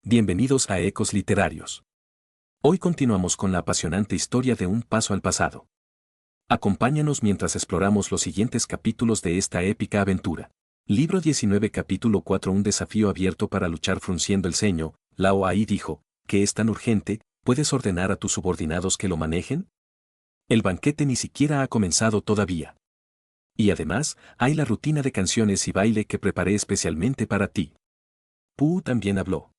Bienvenidos a Ecos Literarios. Hoy continuamos con la apasionante historia de Un paso al pasado. Acompáñanos mientras exploramos los siguientes capítulos de esta épica aventura. Libro 19 capítulo 4 Un desafío abierto para luchar frunciendo el ceño. Lao Ai dijo, ¿qué es tan urgente? ¿Puedes ordenar a tus subordinados que lo manejen? El banquete ni siquiera ha comenzado todavía. Y además, hay la rutina de canciones y baile que preparé especialmente para ti. Pu también habló.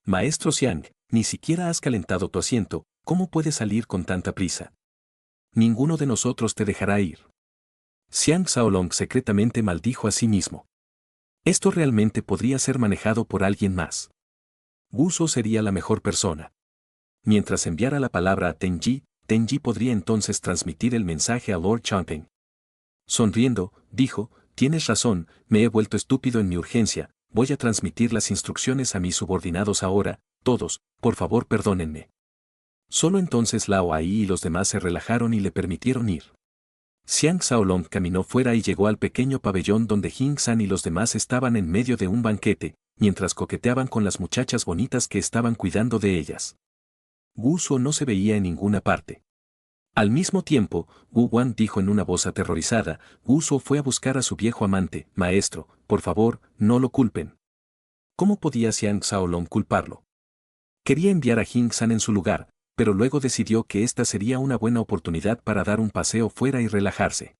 Maestro Xiang, ni siquiera has calentado tu asiento, ¿cómo puedes salir con tanta prisa? Ninguno de nosotros te dejará ir. Xiang Shaolong secretamente maldijo a sí mismo. Esto realmente podría ser manejado por alguien más. Guso sería la mejor persona. Mientras enviara la palabra a Tenji podría entonces transmitir el mensaje a Lord Changpeng. Sonriendo, dijo, tienes razón, me he vuelto estúpido en mi urgencia. Voy a transmitir las instrucciones a mis subordinados ahora, todos, por favor perdónenme. Solo entonces Lao Ai y los demás se relajaron y le permitieron ir. Xiang Shaolong caminó fuera y llegó al pequeño pabellón donde Jing San y los demás estaban en medio de un banquete, mientras coqueteaban con las muchachas bonitas que estaban cuidando de ellas. Wu Suo no se veía en ninguna parte. Al mismo tiempo, Wu Wan dijo en una voz aterrorizada, Wu Suo fue a buscar a su viejo amante, maestro, por favor, no lo culpen. ¿Cómo podía Xiang Shaolong culparlo? Quería enviar a Jing San en su lugar, pero luego decidió que esta sería una buena oportunidad para dar un paseo fuera y relajarse.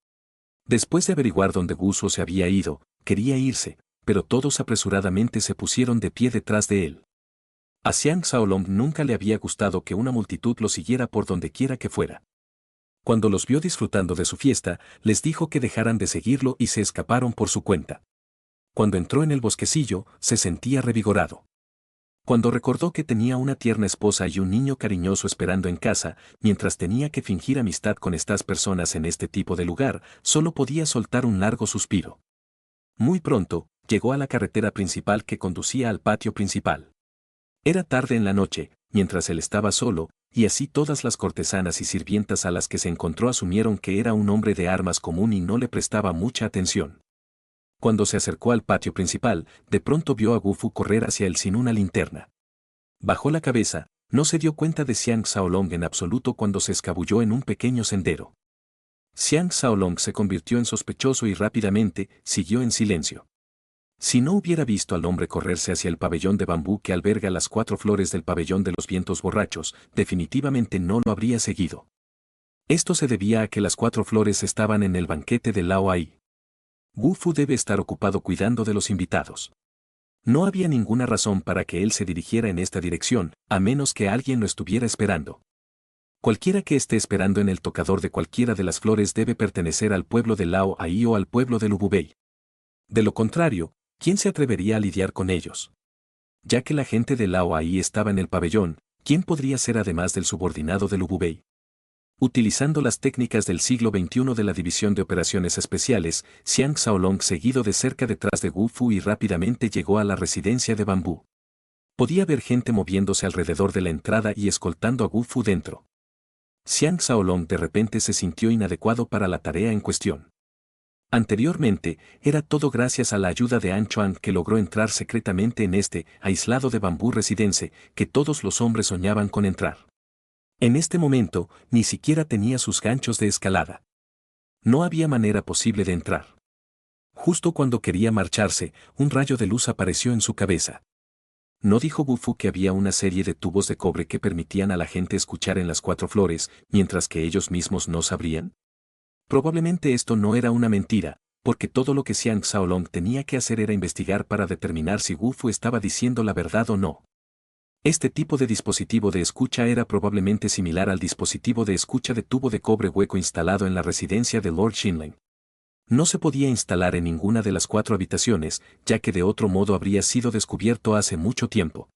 Después de averiguar dónde Wu Suo se había ido, quería irse, pero todos apresuradamente se pusieron de pie detrás de él. A Xiang Shaolong nunca le había gustado que una multitud lo siguiera por donde quiera que fuera. Cuando los vio disfrutando de su fiesta, les dijo que dejaran de seguirlo y se escaparon por su cuenta. Cuando entró en el bosquecillo, se sentía revigorado. Cuando recordó que tenía una tierna esposa y un niño cariñoso esperando en casa, mientras tenía que fingir amistad con estas personas en este tipo de lugar, solo podía soltar un largo suspiro. Muy pronto, llegó a la carretera principal que conducía al patio principal. Era tarde en la noche, mientras él estaba solo, y así todas las cortesanas y sirvientas a las que se encontró asumieron que era un hombre de armas común y no le prestaba mucha atención. Cuando se acercó al patio principal, de pronto vio a Wu Fu correr hacia él sin una linterna. Bajó la cabeza, no se dio cuenta de Xiang Shaolong en absoluto cuando se escabulló en un pequeño sendero. Xiang Shaolong se convirtió en sospechoso y rápidamente siguió en silencio. Si no hubiera visto al hombre correrse hacia el pabellón de bambú que alberga las 4 flores del pabellón de los vientos borrachos, definitivamente no lo habría seguido. Esto se debía a que las 4 flores estaban en el banquete de Lao Ai. Wu Fu debe estar ocupado cuidando de los invitados. No había ninguna razón para que él se dirigiera en esta dirección, a menos que alguien lo estuviera esperando. Cualquiera que esté esperando en el tocador de cualquiera de las flores debe pertenecer al pueblo de Lao Ai o al pueblo de Lububei. De lo contrario, ¿quién se atrevería a lidiar con ellos? Ya que la gente de Lao Ai estaba en el pabellón, ¿quién podría ser además del subordinado de Lububei? Utilizando las técnicas del siglo XXI de la División de Operaciones Especiales, Xiang Shaolong seguido de cerca detrás de Wu Fu y rápidamente llegó a la residencia de bambú. Podía ver gente moviéndose alrededor de la entrada y escoltando a Wu Fu dentro. Xiang Shaolong de repente se sintió inadecuado para la tarea en cuestión. Anteriormente, era todo gracias a la ayuda de An Chuan que logró entrar secretamente en este aislado de bambú residence que todos los hombres soñaban con entrar. En este momento, ni siquiera tenía sus ganchos de escalada. No había manera posible de entrar. Justo cuando quería marcharse, un rayo de luz apareció en su cabeza. ¿No dijo Wu Fu que había una serie de tubos de cobre que permitían a la gente escuchar en las 4 flores, mientras que ellos mismos no sabrían? Probablemente esto no era una mentira, porque todo lo que Xiang Shaolong tenía que hacer era investigar para determinar si Wu Fu estaba diciendo la verdad o no. Este tipo de dispositivo de escucha era probablemente similar al dispositivo de escucha de tubo de cobre hueco instalado en la residencia de Lord Xinling. No se podía instalar en ninguna de las 4 habitaciones, ya que de otro modo habría sido descubierto hace mucho tiempo.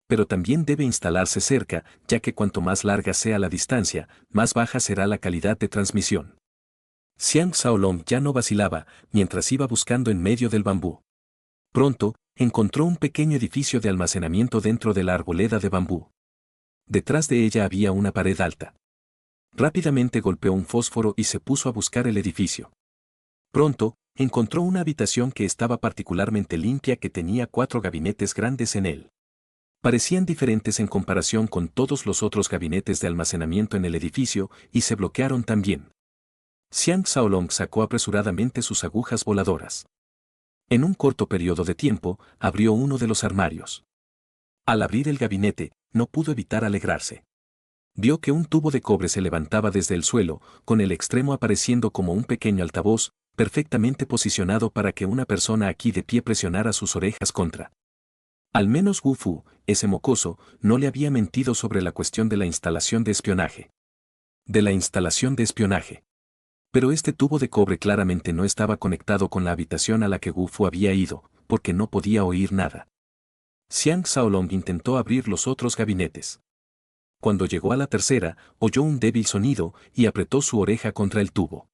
Pero también debe instalarse cerca, ya que cuanto más larga sea la distancia, más baja será la calidad de transmisión. Xiang Shaolong ya no vacilaba, mientras iba buscando en medio del bambú. Pronto, encontró un pequeño edificio de almacenamiento dentro de la arboleda de bambú. Detrás de ella había una pared alta. Rápidamente golpeó un fósforo y se puso a buscar el edificio. Pronto, encontró una habitación que estaba particularmente limpia que tenía 4 gabinetes grandes en él. Parecían diferentes en comparación con todos los otros gabinetes de almacenamiento en el edificio y se bloquearon también. Xiang Xiaolong sacó apresuradamente sus agujas voladoras. En un corto periodo de tiempo, abrió uno de los armarios. Al abrir el gabinete, no pudo evitar alegrarse. Vio que un tubo de cobre se levantaba desde el suelo, con el extremo apareciendo como un pequeño altavoz, perfectamente posicionado para que una persona aquí de pie presionara sus orejas contra. Al menos Wu Fu, ese mocoso, no le había mentido sobre la cuestión de la instalación de espionaje. De la instalación de espionaje. Pero este tubo de cobre claramente no estaba conectado con la habitación a la que Wu Fu había ido, porque no podía oír nada. Xiang Xiaolong intentó abrir los otros gabinetes. Cuando llegó a la tercera, oyó un débil sonido y apretó su oreja contra el tubo.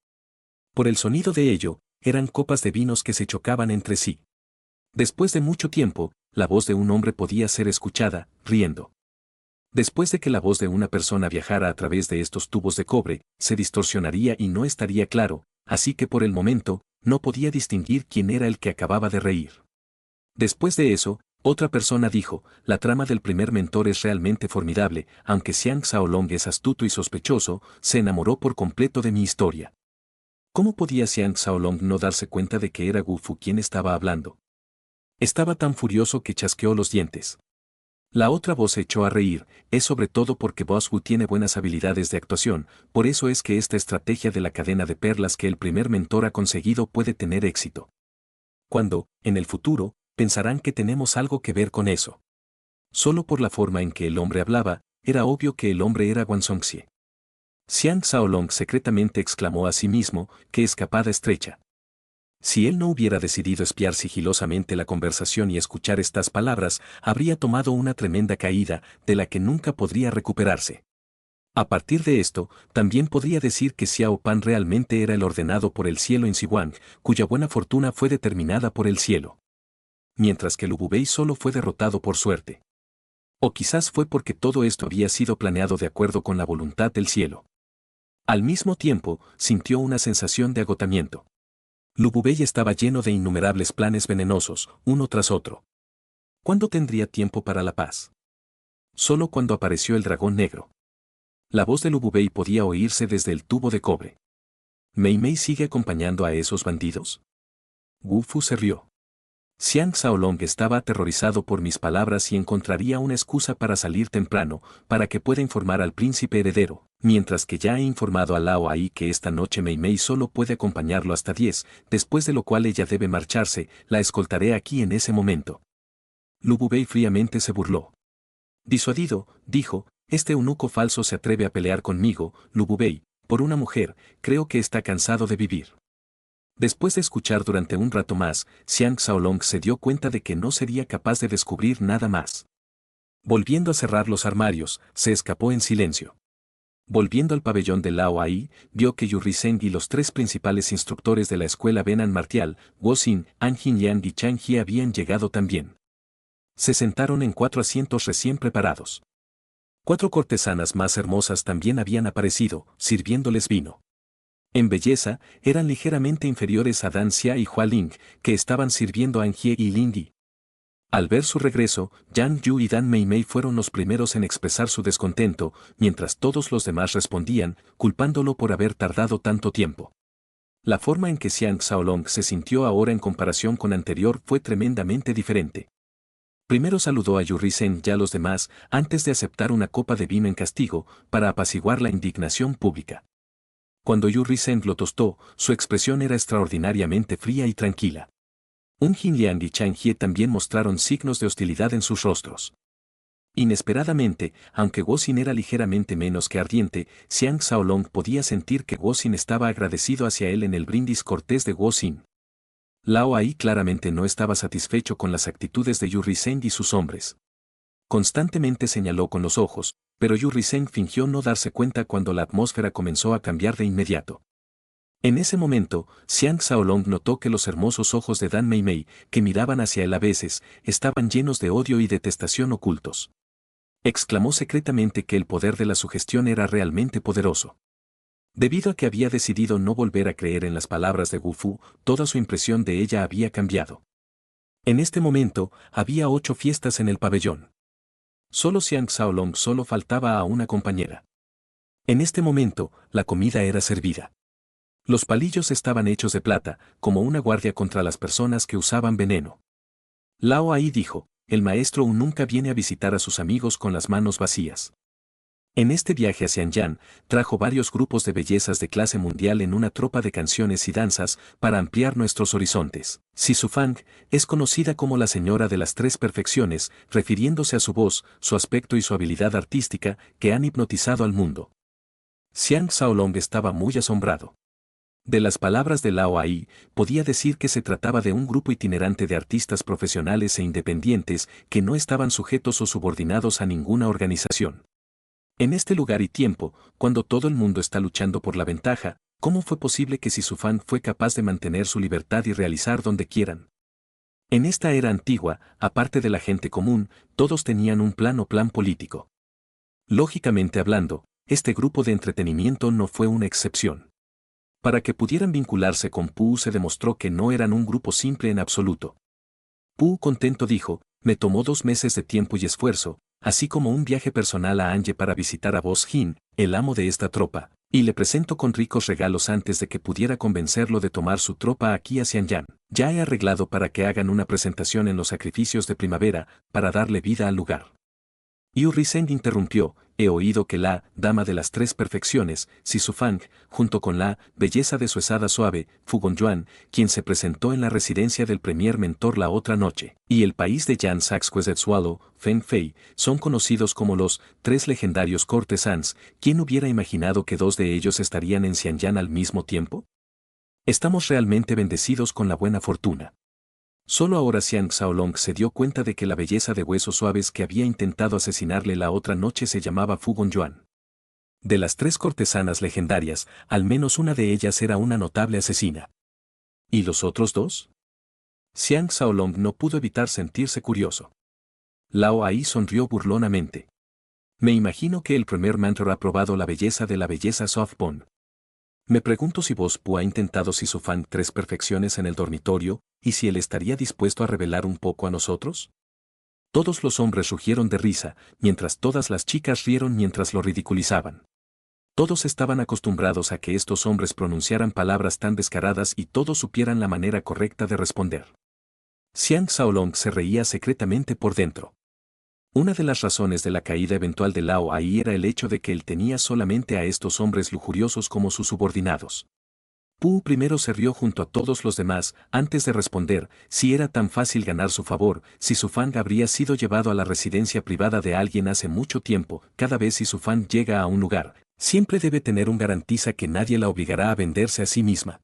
Por el sonido de ello, eran copas de vinos que se chocaban entre sí. Después de mucho tiempo, la voz de un hombre podía ser escuchada, riendo. Después de que la voz de una persona viajara a través de estos tubos de cobre, se distorsionaría y no estaría claro, así que por el momento, no podía distinguir quién era el que acababa de reír. Después de eso, otra persona dijo, la trama del primer mentor es realmente formidable, aunque Xiang Xiaolong es astuto y sospechoso, se enamoró por completo de mi historia. ¿Cómo podía Xiang Xiaolong no darse cuenta de que era Wu Fu quien estaba hablando? Estaba tan furioso que chasqueó los dientes. La otra voz se echó a reír, es sobre todo porque Boss Wu tiene buenas habilidades de actuación, por eso es que esta estrategia de la cadena de perlas que el primer mentor ha conseguido puede tener éxito. Cuando, en el futuro, pensarán que tenemos algo que ver con eso. Solo por la forma en que el hombre hablaba, era obvio que el hombre era Guanzongxie. Xiang Xiaolong secretamente exclamó a sí mismo, qué escapada estrecha. Si él no hubiera decidido espiar sigilosamente la conversación y escuchar estas palabras, habría tomado una tremenda caída, de la que nunca podría recuperarse. A partir de esto, también podría decir que Xiao Pan realmente era el ordenado por el cielo en Siwang, cuya buena fortuna fue determinada por el cielo. Mientras que Lu Bubei solo fue derrotado por suerte. O quizás fue porque todo esto había sido planeado de acuerdo con la voluntad del cielo. Al mismo tiempo, sintió una sensación de agotamiento. Lu Bubei estaba lleno de innumerables planes venenosos, uno tras otro. ¿Cuándo tendría tiempo para la paz? Solo cuando apareció el dragón negro. La voz de Lu Bubei podía oírse desde el tubo de cobre. ¿Mei Mei sigue acompañando a esos bandidos? Wu Fu se rió. Xiang Xiaolong estaba aterrorizado por mis palabras y encontraría una excusa para salir temprano, para que pueda informar al príncipe heredero, mientras que ya he informado a Lao Ai que esta noche Mei Mei solo puede acompañarlo hasta 10, después de lo cual ella debe marcharse, la escoltaré aquí en ese momento. Lu Bubei fríamente se burló. Disuadido, dijo, este eunuco falso se atreve a pelear conmigo, Lu Bubei, por una mujer, creo que está cansado de vivir. Después de escuchar durante un rato más, Xiang Xiaolong se dio cuenta de que no sería capaz de descubrir nada más. Volviendo a cerrar los armarios, se escapó en silencio. Volviendo al pabellón de Lao Ai, vio que Yu Rizeng y los tres principales instructores de la escuela Benan Martial, Guo Xin, An Jinliang y Chang Jie habían llegado también. Se sentaron en 4 asientos recién preparados. 4 cortesanas más hermosas también habían aparecido, sirviéndoles vino. En belleza, eran ligeramente inferiores a Dan Xia y Hua Ling, que estaban sirviendo a An Jie y Lin Di. Al ver su regreso, Yang Yu y Dan Mei Mei fueron los primeros en expresar su descontento, mientras todos los demás respondían, culpándolo por haber tardado tanto tiempo. La forma en que Xiang Xiaolong se sintió ahora en comparación con anterior fue tremendamente diferente. Primero saludó a Yu Rizeng y a los demás, antes de aceptar una copa de vino en castigo, para apaciguar la indignación pública. Cuando Yu Rizeng lo tostó, su expresión era extraordinariamente fría y tranquila. Un Jinliang y Chang Jie también mostraron signos de hostilidad en sus rostros. Inesperadamente, aunque Guo Xin era ligeramente menos que ardiente, Xiang Xiaolong podía sentir que Guo Xin estaba agradecido hacia él en el brindis cortés de Guo Xin. Lao Ai claramente no estaba satisfecho con las actitudes de Yu Rizeng y sus hombres. Constantemente señaló con los ojos, pero Yu Rizeng fingió no darse cuenta cuando la atmósfera comenzó a cambiar de inmediato. En ese momento, Xiang Xiaolong notó que los hermosos ojos de Dan Mei Mei, que miraban hacia él a veces, estaban llenos de odio y detestación ocultos. Exclamó secretamente que el poder de la sugestión era realmente poderoso. Debido a que había decidido no volver a creer en las palabras de Wu Fu, toda su impresión de ella había cambiado. En este momento, había 8 fiestas en el pabellón. Solo Xiang Xiaolong solo faltaba a una compañera. En este momento, la comida era servida. Los palillos estaban hechos de plata, como una guardia contra las personas que usaban veneno. Lao Ai dijo, el maestro Wu nunca viene a visitar a sus amigos con las manos vacías. En este viaje a Xianyan, trajo varios grupos de bellezas de clase mundial en una tropa de canciones y danzas para ampliar nuestros horizontes. Si Su Fang es conocida como la señora de las tres perfecciones, refiriéndose a su voz, su aspecto y su habilidad artística que han hipnotizado al mundo. Xiang Xiaolong estaba muy asombrado. De las palabras de Lao Ai, podía decir que se trataba de un grupo itinerante de artistas profesionales e independientes que no estaban sujetos o subordinados a ninguna organización. En este lugar y tiempo, cuando todo el mundo está luchando por la ventaja, ¿cómo fue posible que Si Su Fang fue capaz de mantener su libertad y realizar donde quieran? En esta era antigua, aparte de la gente común, todos tenían un plan o plan político. Lógicamente hablando, este grupo de entretenimiento no fue una excepción. Para que pudieran vincularse con Pu se demostró que no eran un grupo simple en absoluto. Pu contento dijo, me tomó 2 meses de tiempo y esfuerzo, así como un viaje personal a Anye para visitar a Boss Jin, el amo de esta tropa, y le presento con ricos regalos antes de que pudiera convencerlo de tomar su tropa aquí a Xianyan. Ya he arreglado para que hagan una presentación en los sacrificios de primavera, para darle vida al lugar. Yu Rizeng interrumpió, he oído que la dama de las tres perfecciones, Si Su Fang, junto con la belleza de su esada suave, Fu Gonyuan, quien se presentó en la residencia del Premier Mentor la otra noche, y el país de Jan Swallow, Feng Fei, son conocidos como los tres legendarios cortesans. ¿Quién hubiera imaginado que 2 de ellos estarían en Xianyan al mismo tiempo? Estamos realmente bendecidos con la buena fortuna. Solo ahora Xiang Xiaolong se dio cuenta de que la belleza de huesos suaves que había intentado asesinarle la otra noche se llamaba Fu Gonyuan. De las 3 cortesanas legendarias, al menos una de ellas era una notable asesina. ¿Y los otros 2? Xiang Xiaolong no pudo evitar sentirse curioso. Lao Ai sonrió burlonamente. Me imagino que el primer mentor ha probado la belleza de la belleza softbone. Me pregunto si Boss Pu ha intentado Si Su Fang 3 perfecciones en el dormitorio, y si él estaría dispuesto a revelar un poco a nosotros. Todos los hombres rugieron de risa, mientras todas las chicas rieron mientras lo ridiculizaban. Todos estaban acostumbrados a que estos hombres pronunciaran palabras tan descaradas y todos supieran la manera correcta de responder. Xiang Xiaolong se reía secretamente por dentro. Una de las razones de la caída eventual de Lao Ai era el hecho de que él tenía solamente a estos hombres lujuriosos como sus subordinados. Pu primero se rió junto a todos los demás, antes de responder, si era tan fácil ganar su favor, Si Su Fang habría sido llevado a la residencia privada de alguien hace mucho tiempo. Cada vez Si Su Fang llega a un lugar, siempre debe tener un garantiza que nadie la obligará a venderse a sí misma.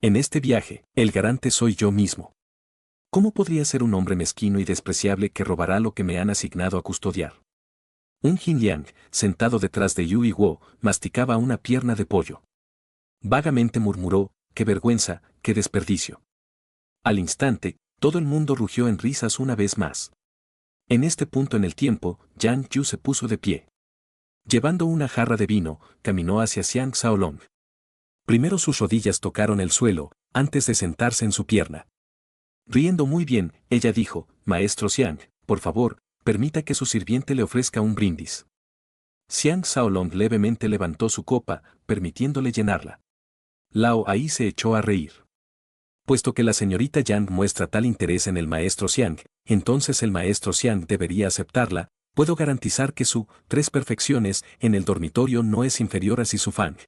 En este viaje, el garante soy yo mismo. ¿Cómo podría ser un hombre mezquino y despreciable que robará lo que me han asignado a custodiar? Un Jin Liang, sentado detrás de Yu Guo, masticaba una pierna de pollo. Vagamente murmuró, qué vergüenza, qué desperdicio. Al instante, todo el mundo rugió en risas una vez más. En este punto en el tiempo, Yang Yu se puso de pie. Llevando una jarra de vino, caminó hacia Xiang Xiaolong. Primero sus rodillas tocaron el suelo, antes de sentarse en su pierna. Riendo muy bien, ella dijo, Maestro Xiang, por favor, permita que su sirviente le ofrezca un brindis. Xiang Xiaolong levemente levantó su copa, permitiéndole llenarla. Lao Ai se echó a reír. Puesto que la señorita Yang muestra tal interés en el maestro Xiang, entonces el maestro Xiang debería aceptarla. Puedo garantizar que su 3 perfecciones en el dormitorio no es inferior a Si Su Fang.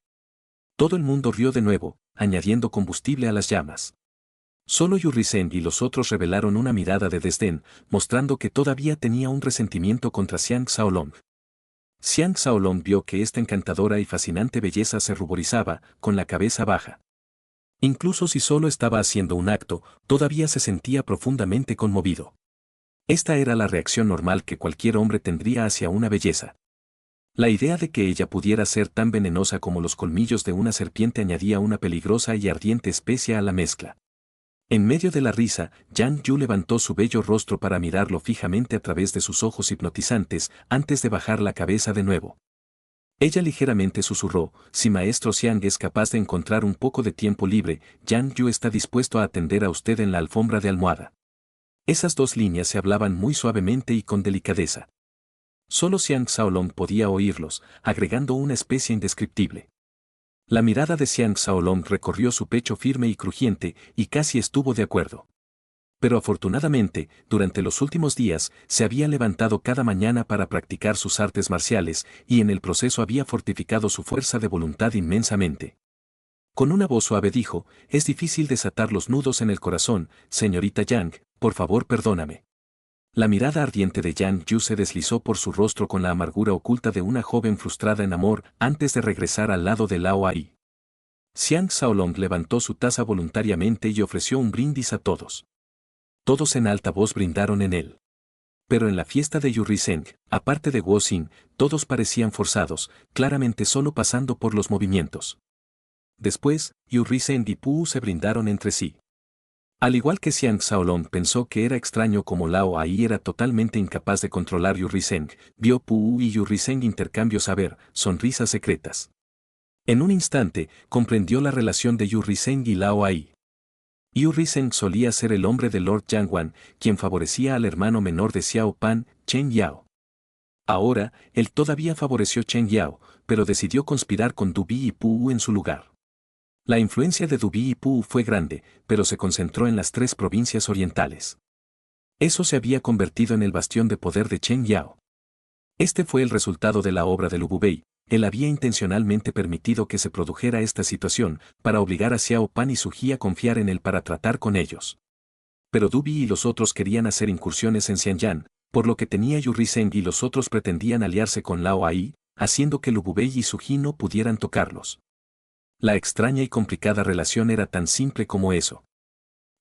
Todo el mundo rió de nuevo, añadiendo combustible a las llamas. Solo Yu Rizeng y los otros revelaron una mirada de desdén, mostrando que todavía tenía un resentimiento contra Xiang Xiaolong. Xiang Xiaolong vio que esta encantadora y fascinante belleza se ruborizaba, con la cabeza baja. Incluso si solo estaba haciendo un acto, todavía se sentía profundamente conmovido. Esta era la reacción normal que cualquier hombre tendría hacia una belleza. La idea de que ella pudiera ser tan venenosa como los colmillos de una serpiente añadía una peligrosa y ardiente especia a la mezcla. En medio de la risa, Yang Yu levantó su bello rostro para mirarlo fijamente a través de sus ojos hipnotizantes, antes de bajar la cabeza de nuevo. Ella ligeramente susurró, si Maestro Xiang es capaz de encontrar un poco de tiempo libre, Yang Yu está dispuesto a atender a usted en la alfombra de almohada. Esas 2 líneas se hablaban muy suavemente y con delicadeza. Solo Xiang Xiaolong podía oírlos, agregando una especie indescriptible. La mirada de Xiang Xiaolong recorrió su pecho firme y crujiente, y casi estuvo de acuerdo. Pero afortunadamente, durante los últimos días, se había levantado cada mañana para practicar sus artes marciales, y en el proceso había fortificado su fuerza de voluntad inmensamente. Con una voz suave dijo: «Es difícil desatar los nudos en el corazón, señorita Yang, por favor perdóname». La mirada ardiente de Yang Yu se deslizó por su rostro con la amargura oculta de una joven frustrada en amor antes de regresar al lado de Lao Ai. Xiang Xiaolong levantó su taza voluntariamente y ofreció un brindis a todos. Todos en alta voz brindaron en él. Pero en la fiesta de Yu Rizeng, aparte de Guo Xin, todos parecían forzados, claramente solo pasando por los movimientos. Después, Yu Rizeng y Pu se brindaron entre sí. Al igual que Xiang Xiaolong pensó que era extraño como Lao Ai era totalmente incapaz de controlar Yu Rizeng, vio Pu y Yu Rizeng intercambio sonrisas secretas. En un instante, comprendió la relación de Yu Rizeng y Lao Ai. Yu Rizeng solía ser el hombre de Lord Jiangwan, quien favorecía al hermano menor de Xiao Pan, Chen Yao. Ahora, él todavía favoreció Chen Yao, pero decidió conspirar con Du Bi y Pu en su lugar. La influencia de Du Bi y Pu fue grande, pero se concentró en las 3 provincias orientales. Eso se había convertido en el bastión de poder de Chen Yao. Este fue el resultado de la obra de Lu Bubei. Él había intencionalmente permitido que se produjera esta situación, para obligar a Xiao Pan y Su Ji a confiar en él para tratar con ellos. Pero Du Bi y los otros querían hacer incursiones en Xianyan, por lo que tenía Yu Rizeng y los otros pretendían aliarse con Lao Ai, haciendo que Lu Bubei y Su Ji no pudieran tocarlos. La extraña y complicada relación era tan simple como eso.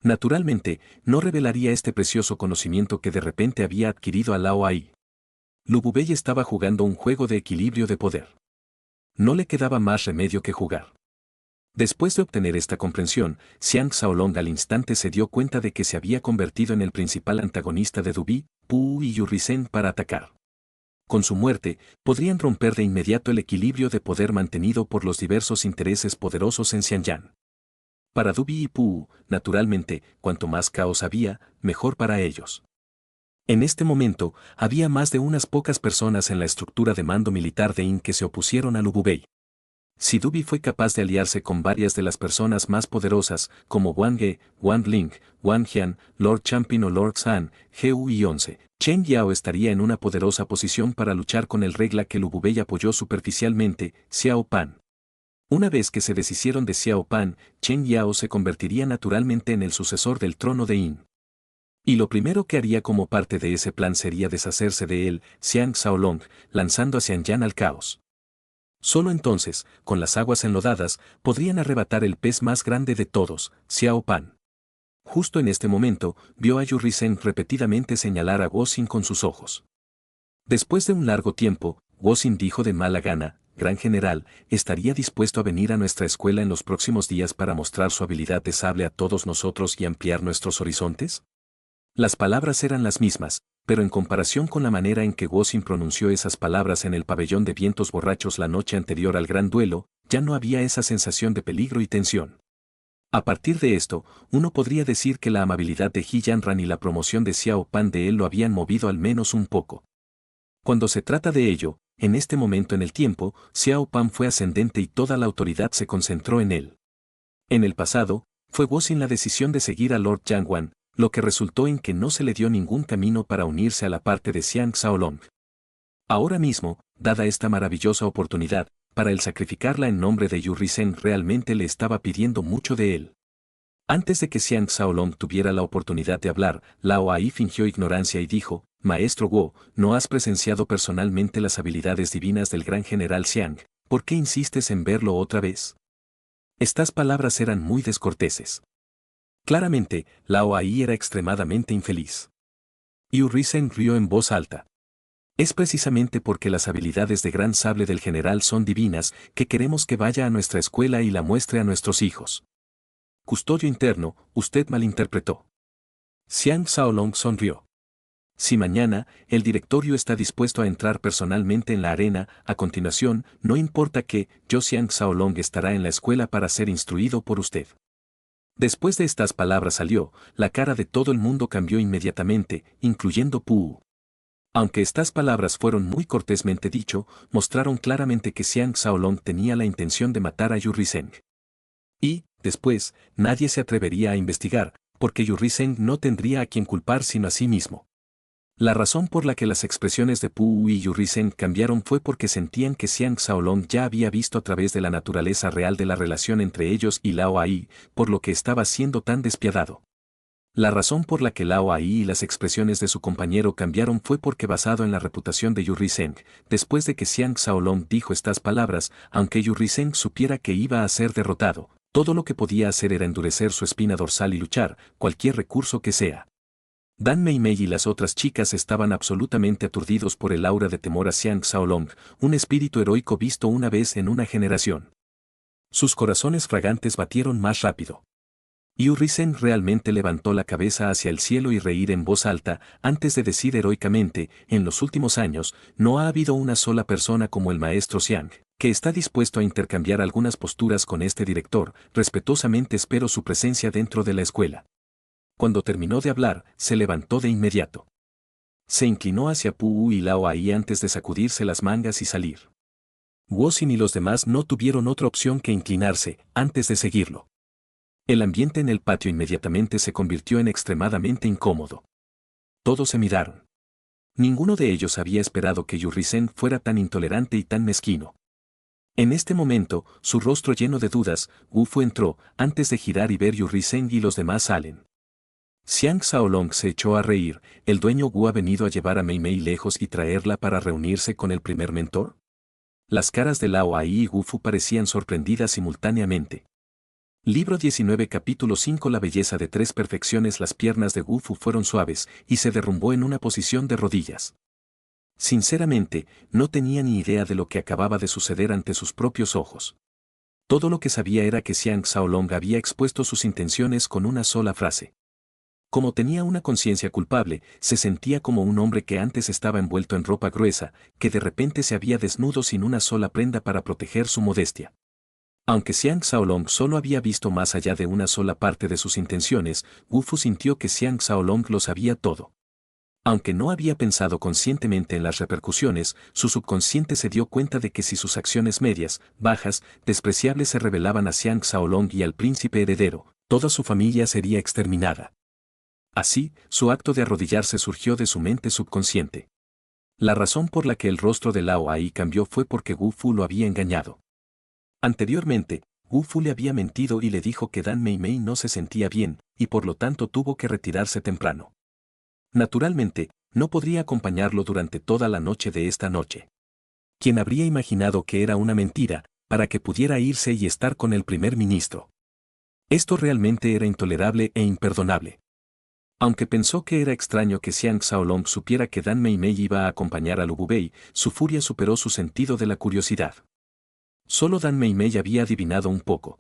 Naturalmente, no revelaría este precioso conocimiento que de repente había adquirido a Lao Ai. Lu Bubei estaba jugando un juego de equilibrio de poder. No le quedaba más remedio que jugar. Después de obtener esta comprensión, Xiang Xiaolong al instante se dio cuenta de que se había convertido en el principal antagonista de Du Bi, Pu y Yu Rizeng para atacar. Con su muerte, podrían romper de inmediato el equilibrio de poder mantenido por los diversos intereses poderosos en Xianyan. Para Du Bi y Pu, naturalmente, cuanto más caos había, mejor para ellos. En este momento, había más de unas pocas personas en la estructura de mando militar de Yin que se opusieron a Lu Bubei. Si Du Bi fue capaz de aliarse con varias de las personas más poderosas, como Wang Ge, Wang Ling, Wang Jian, Lord Champin o Lord San, Gu y 11, Chen Yao estaría en una poderosa posición para luchar con el regla que Lu Bubei apoyó superficialmente, Xiao Pan. Una vez que se deshicieron de Xiao Pan, Chen Yao se convertiría naturalmente en el sucesor del trono de Yin. Y lo primero que haría como parte de ese plan sería deshacerse de él, Xiang Xiaolong, lanzando a Xianyan al caos. Solo entonces, con las aguas enlodadas, podrían arrebatar el pez más grande de todos, Xiao Pan. Justo en este momento, vio a Yu Rizeng repetidamente señalar a Guo Xin con sus ojos. Después de un largo tiempo, Guo Xin dijo de mala gana: «Gran general, ¿estaría dispuesto a venir a nuestra escuela en los próximos días para mostrar su habilidad de sable a todos nosotros y ampliar nuestros horizontes?» Las palabras eran las mismas, pero en comparación con la manera en que Guo Xin pronunció esas palabras en el pabellón de vientos borrachos la noche anterior al gran duelo, ya no había esa sensación de peligro y tensión. A partir de esto, uno podría decir que la amabilidad de Ji Yanran y la promoción de Xiao Pan de él lo habían movido al menos un poco. Cuando se trata de ello, en este momento en el tiempo, Xiao Pan fue ascendente y toda la autoridad se concentró en él. En el pasado, fue Guo Xin la decisión de seguir a Lord Jiangwan, lo que resultó en que no se le dio ningún camino para unirse a la parte de Xiang Xiaolong. Ahora mismo, dada esta maravillosa oportunidad, para el sacrificarla en nombre de Yu Rizeng realmente le estaba pidiendo mucho de él. Antes de que Xiang Xiaolong tuviera la oportunidad de hablar, Lao Ai fingió ignorancia y dijo: «Maestro Guo, ¿no has presenciado personalmente las habilidades divinas del gran general Xiang? ¿Por qué insistes en verlo otra vez?» Estas palabras eran muy descorteses. Claramente, Lao Ai era extremadamente infeliz. Yu Rizeng rió en voz alta. «Es precisamente porque las habilidades de gran sable del general son divinas que queremos que vaya a nuestra escuela y la muestre a nuestros hijos». Custodio interno, usted malinterpretó. Xiang Xiaolong sonrió. Si mañana, el directorio está dispuesto a entrar personalmente en la arena, a continuación, no importa que, yo Xiang Xiaolong estará en la escuela para ser instruido por usted. Después de estas palabras salió, la cara de todo el mundo cambió inmediatamente, incluyendo Pu. Aunque estas palabras fueron muy cortésmente dicho, mostraron claramente que Xiang Xiaolong tenía la intención de matar a Yu Rizeng. Y, después, nadie se atrevería a investigar, porque Yu Rizeng no tendría a quien culpar sino a sí mismo. La razón por la que las expresiones de Pu Wu y Yu Rizeng cambiaron fue porque sentían que Xiang Xiaolong ya había visto a través de la naturaleza real de la relación entre ellos y Lao Ai, por lo que estaba siendo tan despiadado. La razón por la que Lao Ai y las expresiones de su compañero cambiaron fue porque basado en la reputación de Yu Rizeng, después de que Xiang Xiaolong dijo estas palabras, aunque Yu Rizeng supiera que iba a ser derrotado, todo lo que podía hacer era endurecer su espina dorsal y luchar, cualquier recurso que sea. Dan Meimei y las otras chicas estaban absolutamente aturdidos por el aura de temor a Xiang Xiaolong, un espíritu heroico visto una vez en una generación. Sus corazones fragantes batieron más rápido. Yu Rizeng realmente levantó la cabeza hacia el cielo y reír en voz alta, antes de decir heroicamente, en los últimos años, no ha habido una sola persona como el maestro Xiang, que está dispuesto a intercambiar algunas posturas con este director, respetuosamente espero su presencia dentro de la escuela. Cuando terminó de hablar, se levantó de inmediato. Se inclinó hacia Pu Wu y Lao Ai antes de sacudirse las mangas y salir. Wosin y los demás no tuvieron otra opción que inclinarse, antes de seguirlo. El ambiente en el patio inmediatamente se convirtió en extremadamente incómodo. Todos se miraron. Ninguno de ellos había esperado que Yu Rizeng fuera tan intolerante y tan mezquino. En este momento, su rostro lleno de dudas, Wu Fu entró, antes de girar y ver Yu Rizeng y los demás salen. Xiang Xiaolong se echó a reír, ¿el dueño Wu ha venido a llevar a Mei Mei lejos y traerla para reunirse con el primer mentor? Las caras de Lao Ai y Wu Fu parecían sorprendidas simultáneamente. Libro 19 capítulo 5 La belleza de tres perfecciones. Las piernas de Wu Fu fueron suaves, y se derrumbó en una posición de rodillas. Sinceramente, no tenía ni idea de lo que acababa de suceder ante sus propios ojos. Todo lo que sabía era que Xiang Xiaolong había expuesto sus intenciones con una sola frase. Como tenía una conciencia culpable, se sentía como un hombre que antes estaba envuelto en ropa gruesa, que de repente se había desnudo sin una sola prenda para proteger su modestia. Aunque Xiang Xiaolong solo había visto más allá de una sola parte de sus intenciones, Wu Fu sintió que Xiang Xiaolong lo sabía todo. Aunque no había pensado conscientemente en las repercusiones, su subconsciente se dio cuenta de que si sus acciones medias, bajas, despreciables se revelaban a Xiang Xiaolong y al príncipe heredero, toda su familia sería exterminada. Así, su acto de arrodillarse surgió de su mente subconsciente. La razón por la que el rostro de Lao Ai cambió fue porque Wu Fu lo había engañado. Anteriormente, Wu Fu le había mentido y le dijo que Dan Mei Mei no se sentía bien, y por lo tanto tuvo que retirarse temprano. Naturalmente, no podría acompañarlo durante toda la noche de esta noche. ¿Quién habría imaginado que era una mentira, para que pudiera irse y estar con el primer ministro? Esto realmente era intolerable e imperdonable. Aunque pensó que era extraño que Xiang Xiaolong supiera que Dan Mei Mei iba a acompañar a Lu Bubei, su furia superó su sentido de la curiosidad. Solo Dan Mei Mei había adivinado un poco.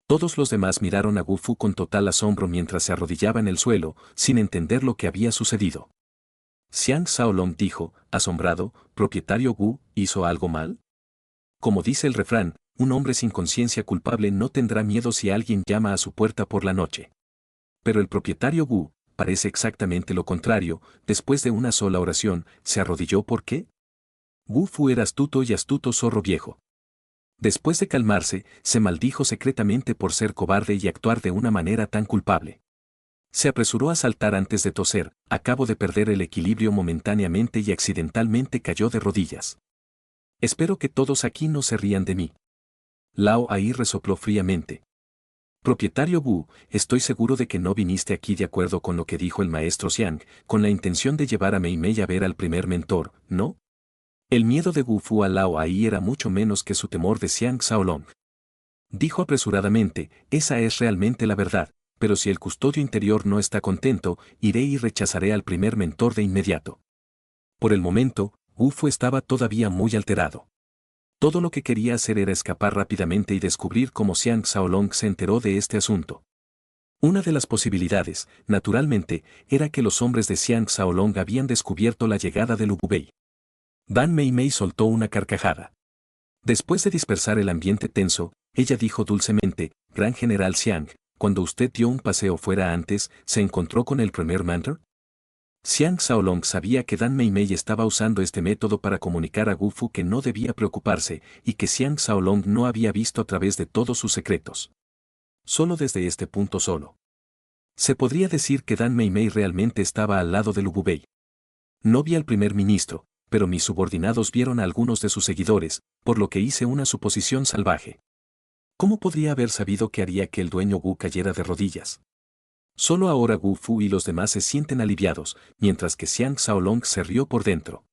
Todos los demás miraron a Wu Fu con total asombro mientras se arrodillaba en el suelo, sin entender lo que había sucedido. Xiang Xiaolong dijo, asombrado, ¿propietario Wu hizo algo mal? Como dice el refrán, un hombre sin conciencia culpable no tendrá miedo si alguien llama a su puerta por la noche. Pero el propietario Wu, parece exactamente lo contrario, después de una sola oración, se arrodilló ¿por qué? Wu Fu era astuto y astuto zorro viejo. Después de calmarse, se maldijo secretamente por ser cobarde y actuar de una manera tan culpable. Se apresuró a saltar antes de toser, acabo de perder el equilibrio momentáneamente y accidentalmente cayó de rodillas. Espero que todos aquí no se rían de mí. Lao Ai resopló fríamente. Propietario Wu, estoy seguro de que no viniste aquí de acuerdo con lo que dijo el maestro Xiang, con la intención de llevar a Mei Mei a ver al primer mentor, ¿no? El miedo de Wu Fu a Lao Ai era mucho menos que su temor de Xiang Xiaolong. Dijo apresuradamente, esa es realmente la verdad, pero si el custodio interior no está contento, iré y rechazaré al primer mentor de inmediato. Por el momento, Wu Fu estaba todavía muy alterado. Todo lo que quería hacer era escapar rápidamente y descubrir cómo Xiang Xiaolong se enteró de este asunto. Una de las posibilidades, naturalmente, era que los hombres de Xiang Xiaolong habían descubierto la llegada de Lu Bubei. Dan Mei Mei soltó una carcajada. Después de dispersar el ambiente tenso, ella dijo dulcemente, Gran General Xiang, cuando usted dio un paseo fuera antes, ¿se encontró con el primer mentor? Xiang Xiaolong sabía que Dan Meimei estaba usando este método para comunicar a Gu Fu que no debía preocuparse y que Xiang Xiaolong no había visto a través de todos sus secretos. Solo desde este punto solo. Se podría decir que Dan Meimei realmente estaba al lado de Lu Bubei. No vi al primer ministro, pero mis subordinados vieron a algunos de sus seguidores, por lo que hice una suposición salvaje. ¿Cómo podría haber sabido que haría que el dueño Gu cayera de rodillas? Solo ahora Gu Fu y los demás se sienten aliviados, mientras que Xiang Xiaolong se rió por dentro.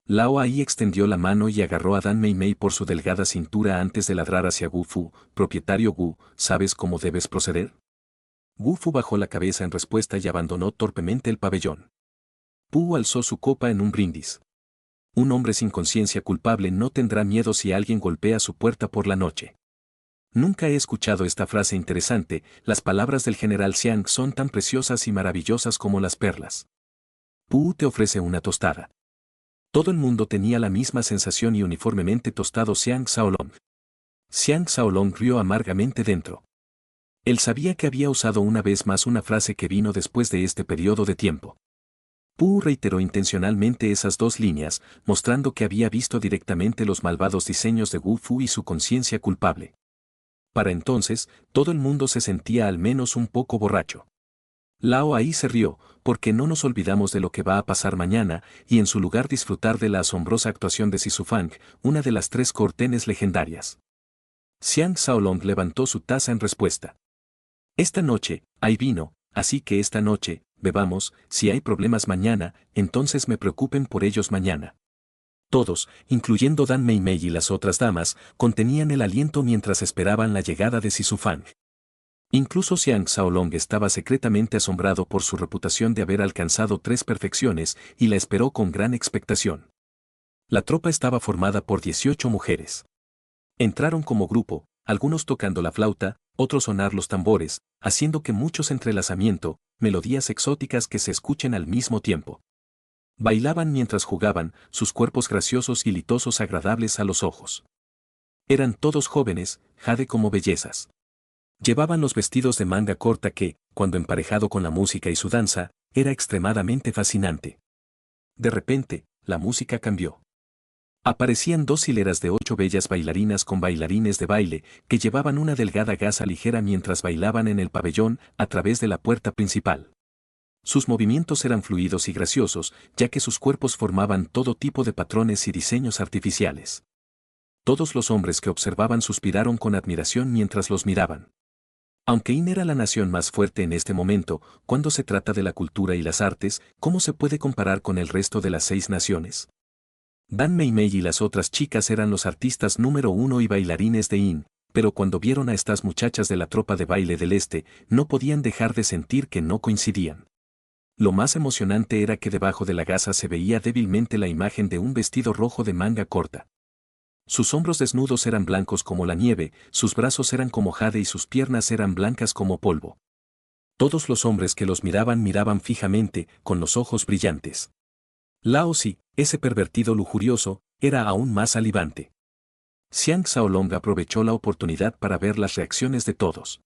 Lao Ai extendió la mano y agarró a Dan Meimei por su delgada cintura antes de ladrar hacia Gu Fu. Propietario Gu, ¿sabes cómo debes proceder? Gu Fu bajó la cabeza en respuesta y abandonó torpemente el pabellón. Pu alzó su copa en un brindis. Un hombre sin conciencia culpable no tendrá miedo si alguien golpea su puerta por la noche. Nunca he escuchado esta frase interesante, las palabras del general Xiang son tan preciosas y maravillosas como las perlas. Pu te ofrece una tostada. Todo el mundo tenía la misma sensación y uniformemente tostado Xiang Xiaolong. Xiang Xiaolong rió amargamente dentro. Él sabía que había usado una vez más una frase que vino después de este periodo de tiempo. Pu reiteró intencionalmente esas dos líneas, mostrando que había visto directamente los malvados diseños de Gu Fu y su conciencia culpable. Para entonces, todo el mundo se sentía al menos un poco borracho. Lao Ai se rió, porque no nos olvidamos de lo que va a pasar mañana, y en su lugar disfrutar de la asombrosa actuación de Sisufang, una de las 3 cortenes legendarias. Xiang Xiaolong levantó su taza en respuesta. Esta noche, hay vino, así que esta noche, bebamos, si hay problemas mañana, entonces me preocupen por ellos mañana. Todos, incluyendo Dan Meimei y las otras damas, contenían el aliento mientras esperaban la llegada de Sisufang. Incluso Xiang Xiaolong estaba secretamente asombrado por su reputación de haber alcanzado 3 perfecciones y la esperó con gran expectación. La tropa estaba formada por 18 mujeres. Entraron como grupo, algunos tocando la flauta, otros sonar los tambores, haciendo que muchos entrelazamiento, melodías exóticas que se escuchen al mismo tiempo. Bailaban mientras jugaban, sus cuerpos graciosos y litosos agradables a los ojos. Eran todos jóvenes, jade como bellezas. Llevaban los vestidos de manga corta que, cuando emparejado con la música y su danza, era extremadamente fascinante. De repente, la música cambió. Aparecían 2 hileras de 8 bellas bailarinas con bailarines de baile, que llevaban una delgada gasa ligera mientras bailaban en el pabellón a través de la puerta principal. Sus movimientos eran fluidos y graciosos, ya que sus cuerpos formaban todo tipo de patrones y diseños artificiales. Todos los hombres que observaban suspiraron con admiración mientras los miraban. Aunque In era la nación más fuerte en este momento, cuando se trata de la cultura y las artes, ¿cómo se puede comparar con el resto de las 6 naciones? Dan Meimei y las otras chicas eran los artistas número 1 y bailarines de In, pero cuando vieron a estas muchachas de la tropa de baile del este, no podían dejar de sentir que no coincidían. Lo más emocionante era que debajo de la gasa se veía débilmente la imagen de un vestido rojo de manga corta. Sus hombros desnudos eran blancos como la nieve, sus brazos eran como jade y sus piernas eran blancas como polvo. Todos los hombres que los miraban fijamente, con los ojos brillantes. Lao Si, ese pervertido lujurioso, era aún más salivante. Xiang Xiaolong aprovechó la oportunidad para ver las reacciones de todos.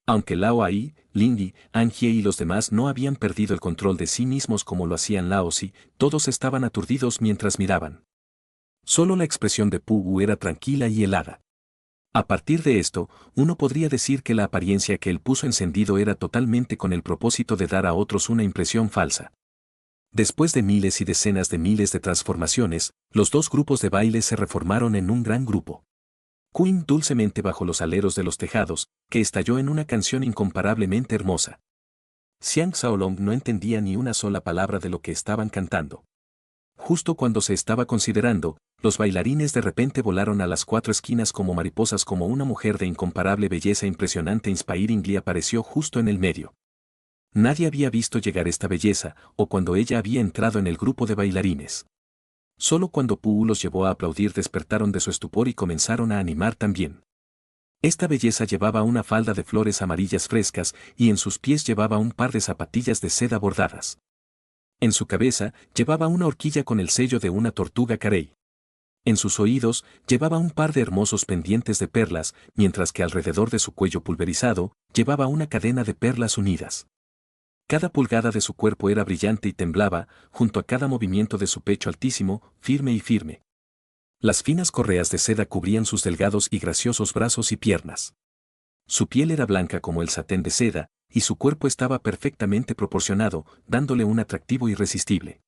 Aunque Lao Ai, Lin Yi, An Jie y los demás no habían perdido el control de sí mismos como lo hacían Lao Si, todos estaban aturdidos mientras miraban. Solo la expresión de Pu Gu era tranquila y helada. A partir de esto, uno podría decir que la apariencia que él puso encendido era totalmente con el propósito de dar a otros una impresión falsa. Después de miles y decenas de miles de transformaciones, los 2 grupos de baile se reformaron en un gran grupo. Queen dulcemente bajo los aleros de los tejados, que estalló en una canción incomparablemente hermosa. Xiang Xiaolong no entendía ni una sola palabra de lo que estaban cantando. Justo cuando se estaba considerando, los bailarines de repente volaron a las 4 esquinas como mariposas como una mujer de incomparable belleza impresionante. Inspiring Lee apareció justo en el medio. Nadie había visto llegar esta belleza, o cuando ella había entrado en el grupo de bailarines. Solo cuando Pu los llevó a aplaudir despertaron de su estupor y comenzaron a animar también. Esta belleza llevaba una falda de flores amarillas frescas y en sus pies llevaba un par de zapatillas de seda bordadas. En su cabeza llevaba una horquilla con el sello de una tortuga carey. En sus oídos llevaba un par de hermosos pendientes de perlas, mientras que alrededor de su cuello pulverizado llevaba una cadena de perlas unidas. Cada pulgada de su cuerpo era brillante y temblaba, junto a cada movimiento de su pecho altísimo, firme y firme. Las finas correas de seda cubrían sus delgados y graciosos brazos y piernas. Su piel era blanca como el satén de seda, y su cuerpo estaba perfectamente proporcionado, dándole un atractivo irresistible.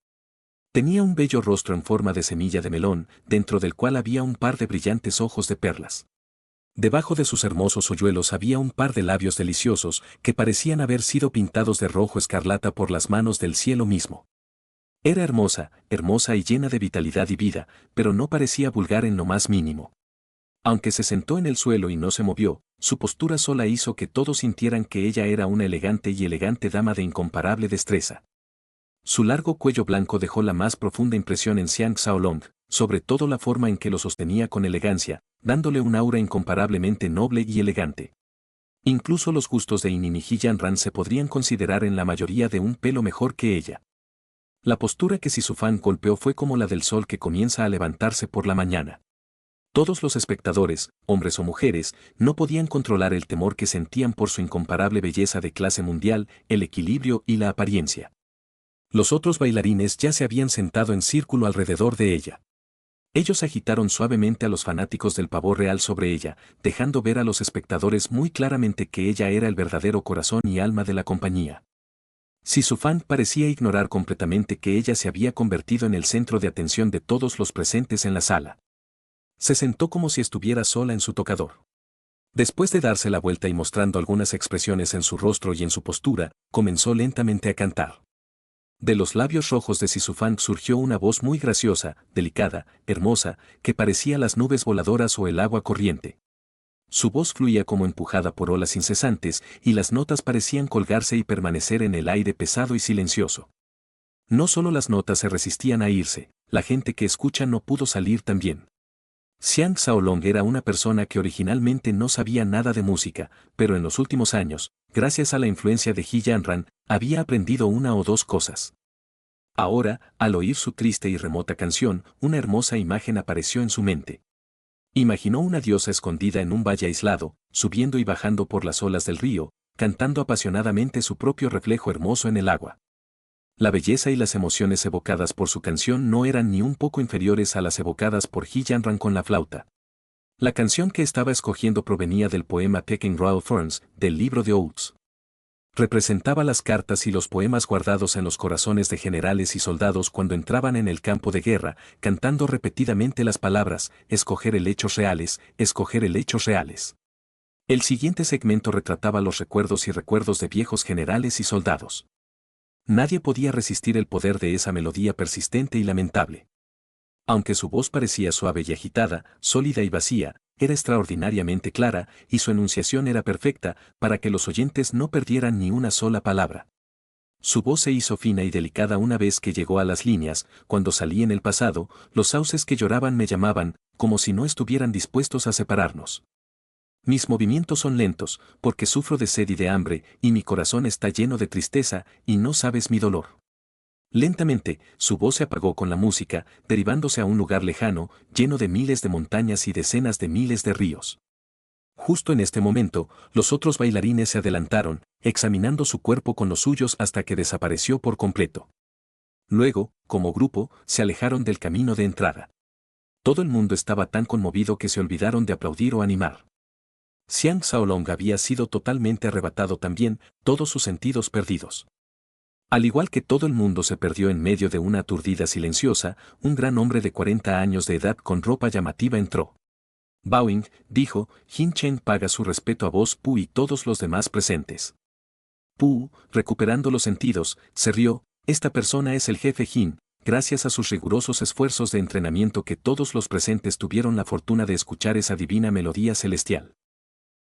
Tenía un bello rostro en forma de semilla de melón, dentro del cual había un par de brillantes ojos de perlas. Debajo de sus hermosos hoyuelos había un par de labios deliciosos que parecían haber sido pintados de rojo escarlata por las manos del cielo mismo. Era hermosa, hermosa y llena de vitalidad y vida, pero no parecía vulgar en lo más mínimo. Aunque se sentó en el suelo y no se movió, su postura sola hizo que todos sintieran que ella era una elegante dama de incomparable destreza. Su largo cuello blanco dejó la más profunda impresión en Xiang Xiaolong, sobre todo la forma en que lo sostenía con elegancia, dándole un aura incomparablemente noble y elegante. Incluso los gustos de Ininihi Yanran se podrían considerar en la mayoría de un pelo mejor que ella. La postura que Sisufan golpeó fue como la del sol que comienza a levantarse por la mañana. Todos los espectadores, hombres o mujeres, no podían controlar el temor que sentían por su incomparable belleza de clase mundial, el equilibrio y la apariencia. Los otros bailarines ya se habían sentado en círculo alrededor de ella. Ellos agitaron suavemente a los fanáticos del pavor real sobre ella, dejando ver a los espectadores muy claramente que ella era el verdadero corazón y alma de la compañía. Sisufan parecía ignorar completamente que ella se había convertido en el centro de atención de todos los presentes en la sala. Se sentó como si estuviera sola en su tocador. Después de darse la vuelta y mostrando algunas expresiones en su rostro y en su postura, comenzó lentamente a cantar. De los labios rojos de Sisufan surgió una voz muy graciosa, delicada, hermosa, que parecía las nubes voladoras o el agua corriente. Su voz fluía como empujada por olas incesantes, y las notas parecían colgarse y permanecer en el aire pesado y silencioso. No solo las notas se resistían a irse, la gente que escucha no pudo salir también. Xiang Xiaolong era una persona que originalmente no sabía nada de música, pero en los últimos años, gracias a la influencia de Yi Yanran, había aprendido una o dos cosas. Ahora, al oír su triste y remota canción, una hermosa imagen apareció en su mente. Imaginó una diosa escondida en un valle aislado, subiendo y bajando por las olas del río, cantando apasionadamente su propio reflejo hermoso en el agua. La belleza y las emociones evocadas por su canción no eran ni un poco inferiores a las evocadas por Yi Yanran con la flauta. La canción que estaba escogiendo provenía del poema Pecking Royal Ferns, del libro de Oates. Representaba las cartas y los poemas guardados en los corazones de generales y soldados cuando entraban en el campo de guerra, cantando repetidamente las palabras, escoger helechos reales, escoger helechos reales. El siguiente segmento retrataba los recuerdos y recuerdos de viejos generales y soldados. Nadie podía resistir el poder de esa melodía persistente y lamentable. Aunque su voz parecía suave y agitada, sólida y vacía, era extraordinariamente clara, y su enunciación era perfecta, para que los oyentes no perdieran ni una sola palabra. Su voz se hizo fina y delicada una vez que llegó a las líneas, cuando salí en el pasado, los sauces que lloraban me llamaban, como si no estuvieran dispuestos a separarnos. Mis movimientos son lentos, porque sufro de sed y de hambre, y mi corazón está lleno de tristeza, y no sabes mi dolor. Lentamente, su voz se apagó con la música, derivándose a un lugar lejano, lleno de miles de montañas y decenas de miles de ríos. Justo en este momento, los otros bailarines se adelantaron, examinando su cuerpo con los suyos hasta que desapareció por completo. Luego, como grupo, se alejaron del camino de entrada. Todo el mundo estaba tan conmovido que se olvidaron de aplaudir o animar. Xiang Xiaolong había sido totalmente arrebatado también, todos sus sentidos perdidos. Al igual que todo el mundo se perdió en medio de una aturdida silenciosa, un gran hombre de 40 años de edad con ropa llamativa entró. Bowing, dijo, Jin Chen paga su respeto a vos Pu y todos los demás presentes. Pu, recuperando los sentidos, se rió, esta persona es el jefe Jin, gracias a sus rigurosos esfuerzos de entrenamiento que todos los presentes tuvieron la fortuna de escuchar esa divina melodía celestial.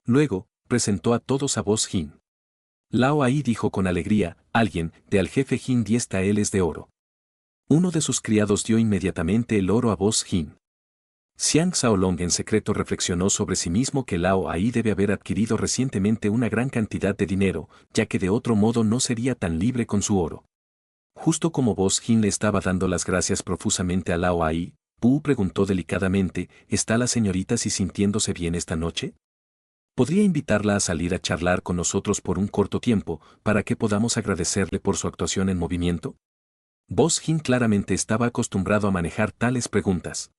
Luego, presentó a todos a vos Jin. Lao Ai dijo con alegría, alguien, de al jefe Jin 10 taeles de oro. Uno de sus criados dio inmediatamente el oro a vos Jin. Xiang Xiaolong en secreto reflexionó sobre sí mismo que Lao Ai debe haber adquirido recientemente una gran cantidad de dinero, ya que de otro modo no sería tan libre con su oro. Justo como vos Jin le estaba dando las gracias profusamente a Lao Ai, Pu preguntó delicadamente, ¿está la señorita si sintiéndose bien esta noche? Podría invitarla a salir a charlar con nosotros por un corto tiempo, para que podamos agradecerle por su actuación en movimiento. Boss Jin claramente estaba acostumbrado a manejar tales preguntas.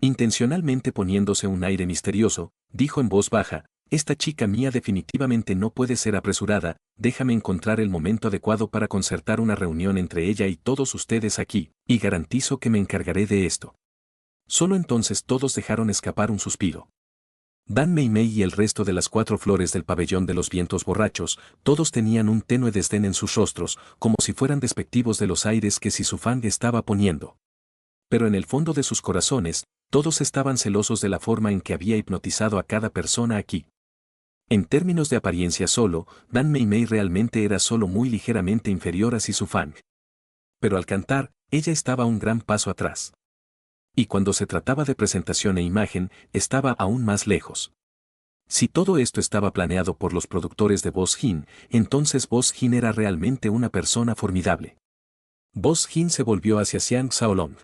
Intencionalmente poniéndose un aire misterioso, dijo en voz baja, esta chica mía definitivamente no puede ser apresurada, déjame encontrar el momento adecuado para concertar una reunión entre ella y todos ustedes aquí, y garantizo que me encargaré de esto. Solo entonces todos dejaron escapar un suspiro. Dan Mei Mei y el resto de las 4 flores del pabellón de los vientos borrachos, todos tenían un tenue desdén en sus rostros, como si fueran despectivos de los aires que Si Su Fang estaba poniendo. Pero en el fondo de sus corazones, todos estaban celosos de la forma en que había hipnotizado a cada persona aquí. En términos de apariencia solo, Dan Mei Mei realmente era solo muy ligeramente inferior a Si Su Fang. Pero al cantar, ella estaba un gran paso atrás. Y cuando se trataba de presentación e imagen, estaba aún más lejos. Si todo esto estaba planeado por los productores de Boss Jin, entonces Boss Jin era realmente una persona formidable. Boss Jin se volvió hacia Xiang Xiaolong.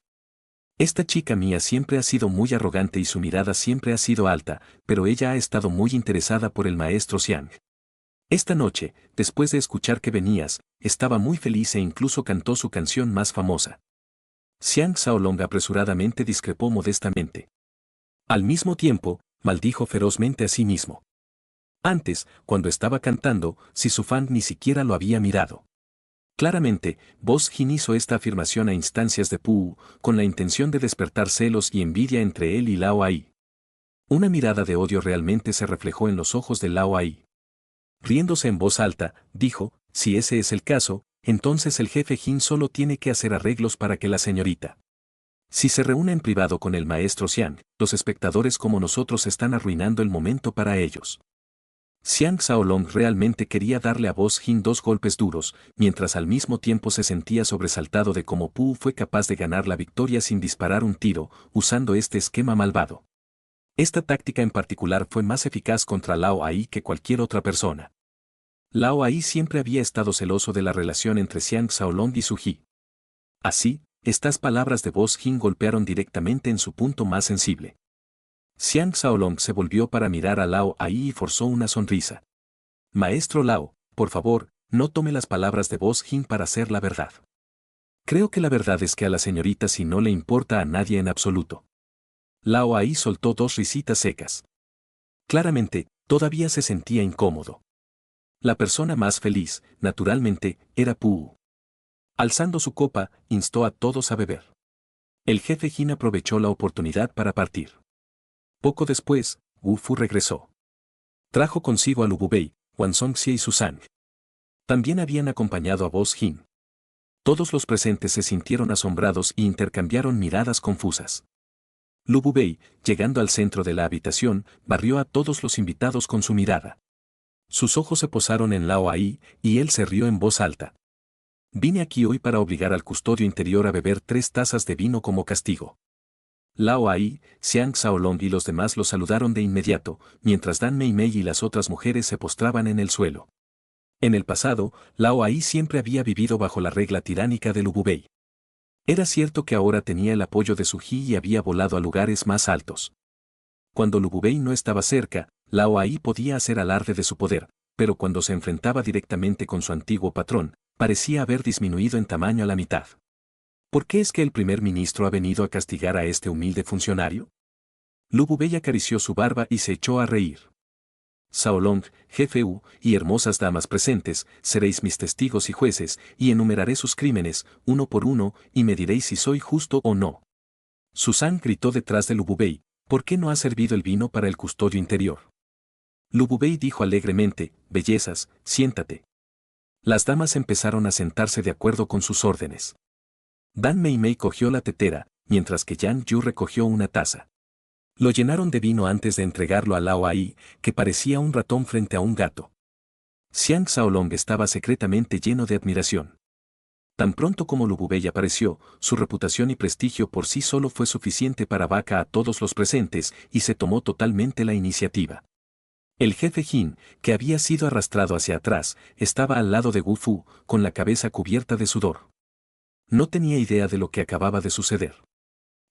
Esta chica mía siempre ha sido muy arrogante y su mirada siempre ha sido alta, pero ella ha estado muy interesada por el maestro Xiang. Esta noche, después de escuchar que venías, estaba muy feliz e incluso cantó su canción más famosa. Xiang Xiaolong apresuradamente discrepó modestamente. Al mismo tiempo, maldijo ferozmente a sí mismo. Antes, cuando estaba cantando, Si Su Fang ni siquiera lo había mirado. Claramente, Boss Jin hizo esta afirmación a instancias de Pu, con la intención de despertar celos y envidia entre él y Lao Ai. Una mirada de odio realmente se reflejó en los ojos de Lao Ai. Riéndose en voz alta, dijo, si ese es el caso, entonces el jefe Jin solo tiene que hacer arreglos para que la señorita. Si se reúne en privado con el maestro Xiang, los espectadores como nosotros están arruinando el momento para ellos. Xiang Xiaolong realmente quería darle a Boss Jin 2 golpes duros, mientras al mismo tiempo se sentía sobresaltado de cómo Pu fue capaz de ganar la victoria sin disparar un tiro, usando este esquema malvado. Esta táctica en particular fue más eficaz contra Lao Ai que cualquier otra persona. Lao Ai siempre había estado celoso de la relación entre Xiang Xiaolong y Su Ji. Así, estas palabras de Boss Jin golpearon directamente en su punto más sensible. Xiang Xiaolong se volvió para mirar a Lao Ai y forzó una sonrisa. Maestro Lao, por favor, no tome las palabras de Boss Jin para ser la verdad. Creo que la verdad es que a la señorita si no le importa a nadie en absoluto. Lao Ai soltó 2 risitas secas. Claramente, todavía se sentía incómodo. La persona más feliz, naturalmente, era Pu. Alzando su copa, instó a todos a beber. El jefe Jin aprovechó la oportunidad para partir. Poco después, Wu Fu regresó. Trajo consigo a Lu Bubei, Wan Zongxie y Susan. También habían acompañado a Boss Jin. Todos los presentes se sintieron asombrados y intercambiaron miradas confusas. Lu Bubei, llegando al centro de la habitación, barrió a todos los invitados con su mirada. Sus ojos se posaron en Lao Ai, y él se rió en voz alta. Vine aquí hoy para obligar al custodio interior a beber 3 tazas de vino como castigo. Lao Ai, Xiang Xiaolong y los demás lo saludaron de inmediato, mientras Dan Mei Mei y las otras mujeres se postraban en el suelo. En el pasado, Lao Ai siempre había vivido bajo la regla tiránica de Lu Bubei. Era cierto que ahora tenía el apoyo de Su Ji y había volado a lugares más altos. Cuando Lu Bubei no estaba cerca, Lao Ai podía hacer alarde de su poder, pero cuando se enfrentaba directamente con su antiguo patrón, parecía haber disminuido en tamaño a la mitad. ¿Por qué es que el primer ministro ha venido a castigar a este humilde funcionario? Lu Bubei acarició su barba y se echó a reír. Xiaolong, jefe Wu, y hermosas damas presentes, seréis mis testigos y jueces, y enumeraré sus crímenes, uno por uno, y me diréis si soy justo o no. Susan gritó detrás de Lu Bubei, ¿por qué no ha servido el vino para el custodio interior? Lu Bubei dijo alegremente, bellezas, siéntate. Las damas empezaron a sentarse de acuerdo con sus órdenes. Dan Mei Mei cogió la tetera, mientras que Yang Yu recogió una taza. Lo llenaron de vino antes de entregarlo a Lao Ai, que parecía un ratón frente a un gato. Xiang Xiaolong estaba secretamente lleno de admiración. Tan pronto como Lu Bubei apareció, su reputación y prestigio por sí solo fue suficiente para vaca a todos los presentes y se tomó totalmente la iniciativa. El jefe Jin, que había sido arrastrado hacia atrás, estaba al lado de Wu Fu, con la cabeza cubierta de sudor. No tenía idea de lo que acababa de suceder.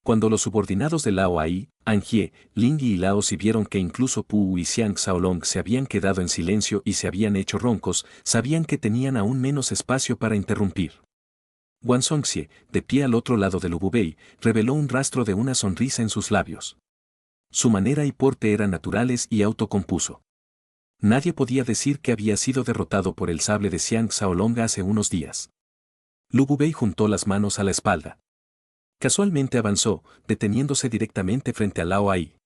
Cuando los subordinados de Lao Ai, Angie, Ling y Lao si vieron que incluso Pu y Xiang Shaolong se habían quedado en silencio y se habían hecho roncos, sabían que tenían aún menos espacio para interrumpir. Wang Songxie, de pie al otro lado de Lu Bubei, reveló un rastro de una sonrisa en sus labios. Su manera y porte eran naturales y autocompuso. Nadie podía decir que había sido derrotado por el sable de Xiang Shaolong hace unos días. Lu Bubei juntó las manos a la espalda. Casualmente avanzó, deteniéndose directamente frente a Lao Ai.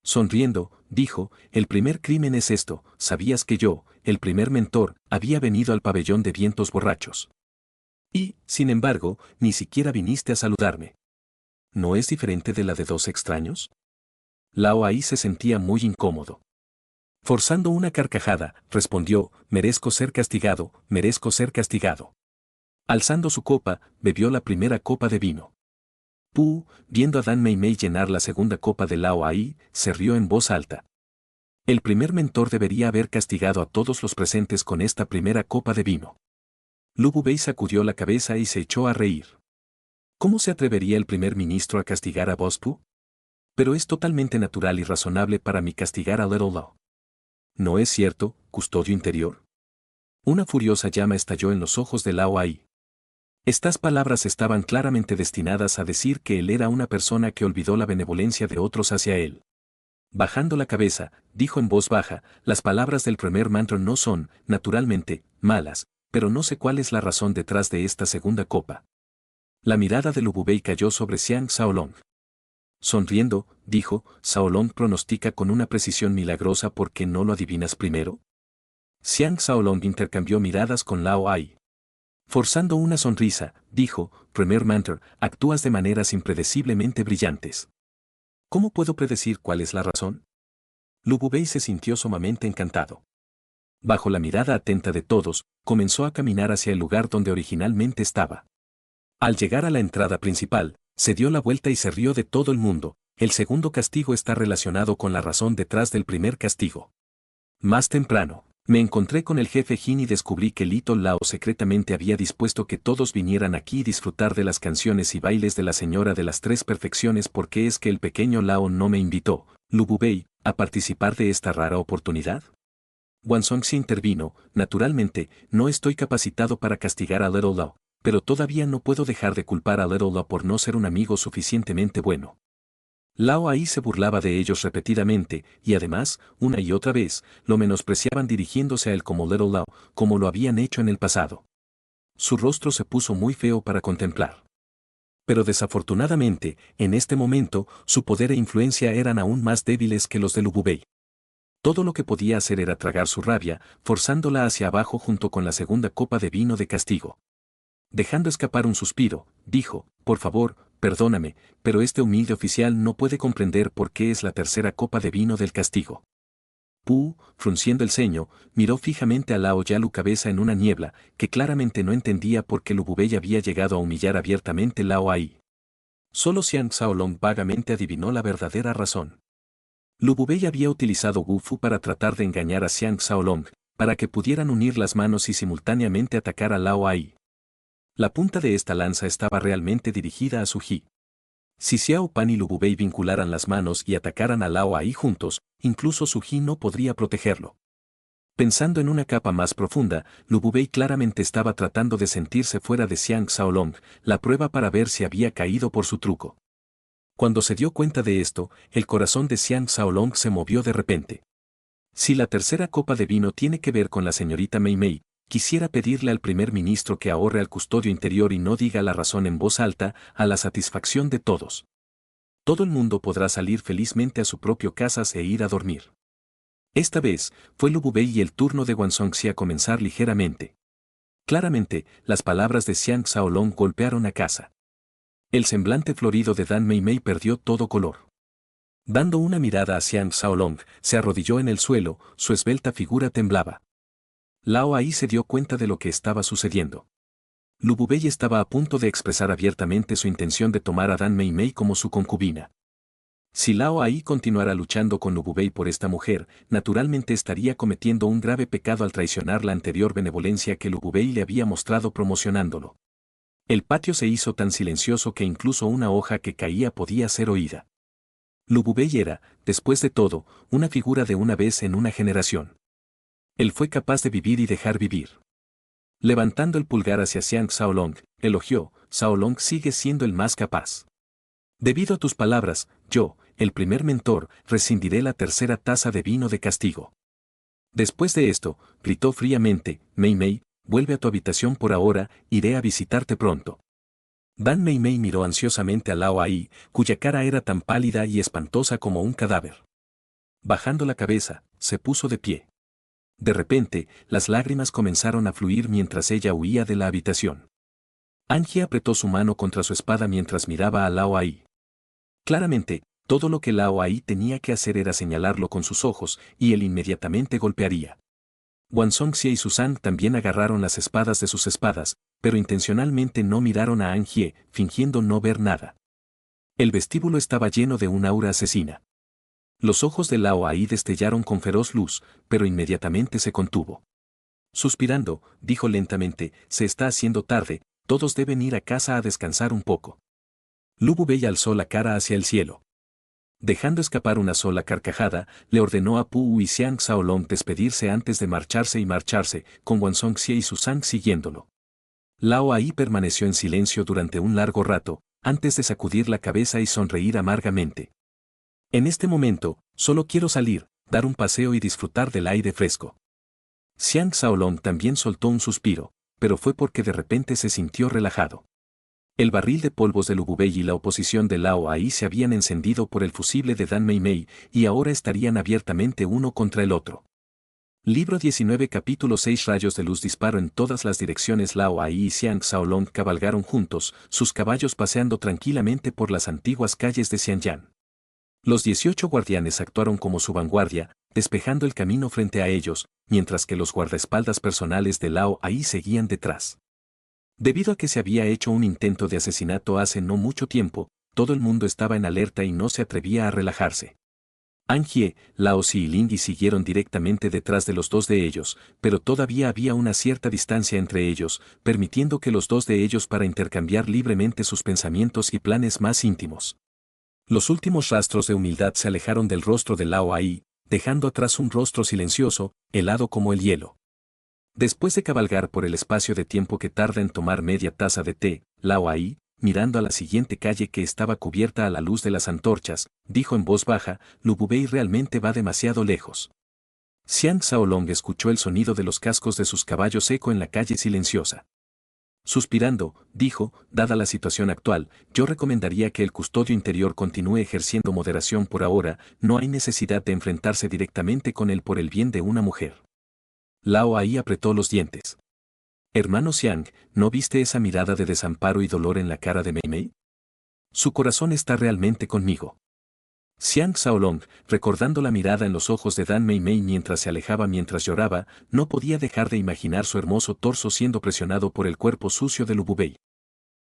Sonriendo, dijo, el primer crimen es esto, sabías que yo, el primer mentor, había venido al pabellón de vientos borrachos. Y, sin embargo, ni siquiera viniste a saludarme. ¿No es diferente de la de dos extraños? Lao Ai se sentía muy incómodo. Forzando una carcajada, respondió, merezco ser castigado, merezco ser castigado. Alzando su copa, bebió la primera copa de vino. Pu, viendo a Dan Mei Mei llenar la segunda copa de Lao Ai, se rió en voz alta. El primer mentor debería haber castigado a todos los presentes con esta primera copa de vino. Lu Bubei sacudió la cabeza y se echó a reír. ¿Cómo se atrevería el primer ministro a castigar a Boss Pu? Pero es totalmente natural y razonable para mí castigar a Little Lao. ¿No es cierto, custodio interior? Una furiosa llama estalló en los ojos de Lao Ai. Estas palabras estaban claramente destinadas a decir que él era una persona que olvidó la benevolencia de otros hacia él. Bajando la cabeza, dijo en voz baja, las palabras del primer mantra no son, naturalmente, malas, pero no sé cuál es la razón detrás de esta segunda copa. La mirada de Lu Bubei cayó sobre Xiang Shaolong. Sonriendo, dijo, Shaolong pronostica con una precisión milagrosa ¿por qué no lo adivinas primero? Xiang Shaolong intercambió miradas con Lao Ai. Forzando una sonrisa, dijo, Premier Mantor, actúas de maneras impredeciblemente brillantes. ¿Cómo puedo predecir cuál es la razón? Lu Bubei se sintió sumamente encantado. Bajo la mirada atenta de todos, comenzó a caminar hacia el lugar donde originalmente estaba. Al llegar a la entrada principal, se dio la vuelta y se rió de todo el mundo. El segundo castigo está relacionado con la razón detrás del primer castigo. Más temprano, me encontré con el jefe Jin y descubrí que Little Lao secretamente había dispuesto que todos vinieran aquí y disfrutar de las canciones y bailes de la señora de las tres perfecciones porque es que el pequeño Lao no me invitó, Lu Bubei, a participar de esta rara oportunidad. Wang Songxie intervino, naturalmente, no estoy capacitado para castigar a Little Lao, pero todavía no puedo dejar de culpar a Little Lao por no ser un amigo suficientemente bueno. Lao Ai se burlaba de ellos repetidamente, y además, una y otra vez, lo menospreciaban dirigiéndose a él como Little Lao, como lo habían hecho en el pasado. Su rostro se puso muy feo para contemplar. Pero desafortunadamente, en este momento, su poder e influencia eran aún más débiles que los de Lu Bubei. Todo lo que podía hacer era tragar su rabia, forzándola hacia abajo junto con la segunda copa de vino de castigo. Dejando escapar un suspiro, dijo, por favor, perdóname, pero este humilde oficial no puede comprender por qué es la tercera copa de vino del castigo. Pu, frunciendo el ceño, miró fijamente a Lao Yalu cabeza en una niebla, que claramente no entendía por qué Lu Bubei había llegado a humillar abiertamente Lao Ai. Solo Xiang Shaolong vagamente adivinó la verdadera razón. Lu Bubei había utilizado Wu Fu para tratar de engañar a Xiang Shaolong, para que pudieran unir las manos y simultáneamente atacar a Lao Ai. La punta de esta lanza estaba realmente dirigida a Su Ji. Si Xiao Pan y Lu Bubei vincularan las manos y atacaran a Lao Ai juntos, incluso Su Ji no podría protegerlo. Pensando en una capa más profunda, Lu Bubei claramente estaba tratando de sentirse fuera de Xiang Shaolong, la prueba para ver si había caído por su truco. Cuando se dio cuenta de esto, el corazón de Xiang Shaolong se movió de repente. Si la tercera copa de vino tiene que ver con la señorita Mei Mei, quisiera pedirle al primer ministro que ahorre al custodio interior y no diga la razón en voz alta, a la satisfacción de todos. Todo el mundo podrá salir felizmente a su propio casas e ir a dormir. Esta vez, fue Lu Bubei y el turno de Wang Songxie a comenzar ligeramente. Claramente, las palabras de Xiang Shaolong golpearon a casa. El semblante florido de Dan Mei Mei perdió todo color. Dando una mirada a Xiang Shaolong, se arrodilló en el suelo, su esbelta figura temblaba. Lao Ai se dio cuenta de lo que estaba sucediendo. Lu Bubei estaba a punto de expresar abiertamente su intención de tomar a Dan Mei Mei como su concubina. Si Lao Ai continuara luchando con Lu Bubei por esta mujer, naturalmente estaría cometiendo un grave pecado al traicionar la anterior benevolencia que Lu Bubei le había mostrado promocionándolo. El patio se hizo tan silencioso que incluso una hoja que caía podía ser oída. Lu Bubei era, después de todo, una figura de una vez en una generación. Él fue capaz de vivir y dejar vivir. Levantando el pulgar hacia Xiang Shaolong, elogió: Shaolong sigue siendo el más capaz. Debido a tus palabras, yo, el primer mentor, rescindiré la tercera taza de vino de castigo. Después de esto, gritó fríamente: Mei Mei, vuelve a tu habitación por ahora, iré a visitarte pronto. Dan Mei Mei miró ansiosamente a Lao Ai, cuya cara era tan pálida y espantosa como un cadáver. Bajando la cabeza, se puso de pie. De repente, las lágrimas comenzaron a fluir mientras ella huía de la habitación. Angie apretó su mano contra su espada mientras miraba a Lao Ai. Claramente, todo lo que Lao Ai tenía que hacer era señalarlo con sus ojos, y él inmediatamente golpearía. Wan Songxie y Susan también agarraron las espadas de sus espadas, pero intencionalmente no miraron a Angie, fingiendo no ver nada. El vestíbulo estaba lleno de un aura asesina. Los ojos de Lao Ai destellaron con feroz luz, pero inmediatamente se contuvo. Suspirando, dijo lentamente: se está haciendo tarde, todos deben ir a casa a descansar un poco. Lu Bubei alzó la cara hacia el cielo. Dejando escapar una sola carcajada, le ordenó a Pu y Xiang Shaolong despedirse antes de marcharse, con Wan Songxie y Susan siguiéndolo. Lao Ai permaneció en silencio durante un largo rato, antes de sacudir la cabeza y sonreír amargamente. En este momento, solo quiero salir, dar un paseo y disfrutar del aire fresco. Xiang Shaolong también soltó un suspiro, pero fue porque de repente se sintió relajado. El barril de polvos de Lu Bubei y la oposición de Lao Ai se habían encendido por el fusible de Dan Mei Mei, y ahora estarían abiertamente uno contra el otro. Libro 19 capítulo 6 Rayos de luz disparó en todas las direcciones. Lao Ai y Xiang Shaolong cabalgaron juntos, sus caballos paseando tranquilamente por las antiguas calles de Xiangyang. Los 18 guardianes actuaron como su vanguardia, despejando el camino frente a ellos, mientras que los guardaespaldas personales de Lao Ai seguían detrás. Debido a que se había hecho un intento de asesinato hace no mucho tiempo, todo el mundo estaba en alerta y no se atrevía a relajarse. Angie, Lao Si y Lingyi siguieron directamente detrás de los dos de ellos, pero todavía había una cierta distancia entre ellos, permitiendo que los dos de ellos para intercambiar libremente sus pensamientos y planes más íntimos. Los últimos rastros de humildad se alejaron del rostro de Lao Ai, dejando atrás un rostro silencioso, helado como el hielo. Después de cabalgar por el espacio de tiempo que tarda en tomar media taza de té, Lao Ai, mirando a la siguiente calle que estaba cubierta a la luz de las antorchas, dijo en voz baja: Lu Bubei realmente va demasiado lejos. Xiang Shaolong escuchó el sonido de los cascos de sus caballos eco en la calle silenciosa. Suspirando, dijo: dada la situación actual, yo recomendaría que el custodio interior continúe ejerciendo moderación por ahora, no hay necesidad de enfrentarse directamente con él por el bien de una mujer. Lao Ai apretó los dientes. Hermano Xiang, ¿no viste esa mirada de desamparo y dolor en la cara de Mei Mei? Su corazón está realmente conmigo. Xiang Shaolong, recordando la mirada en los ojos de Dan Mei Mei mientras se alejaba mientras lloraba, no podía dejar de imaginar su hermoso torso siendo presionado por el cuerpo sucio de Lu Bubei.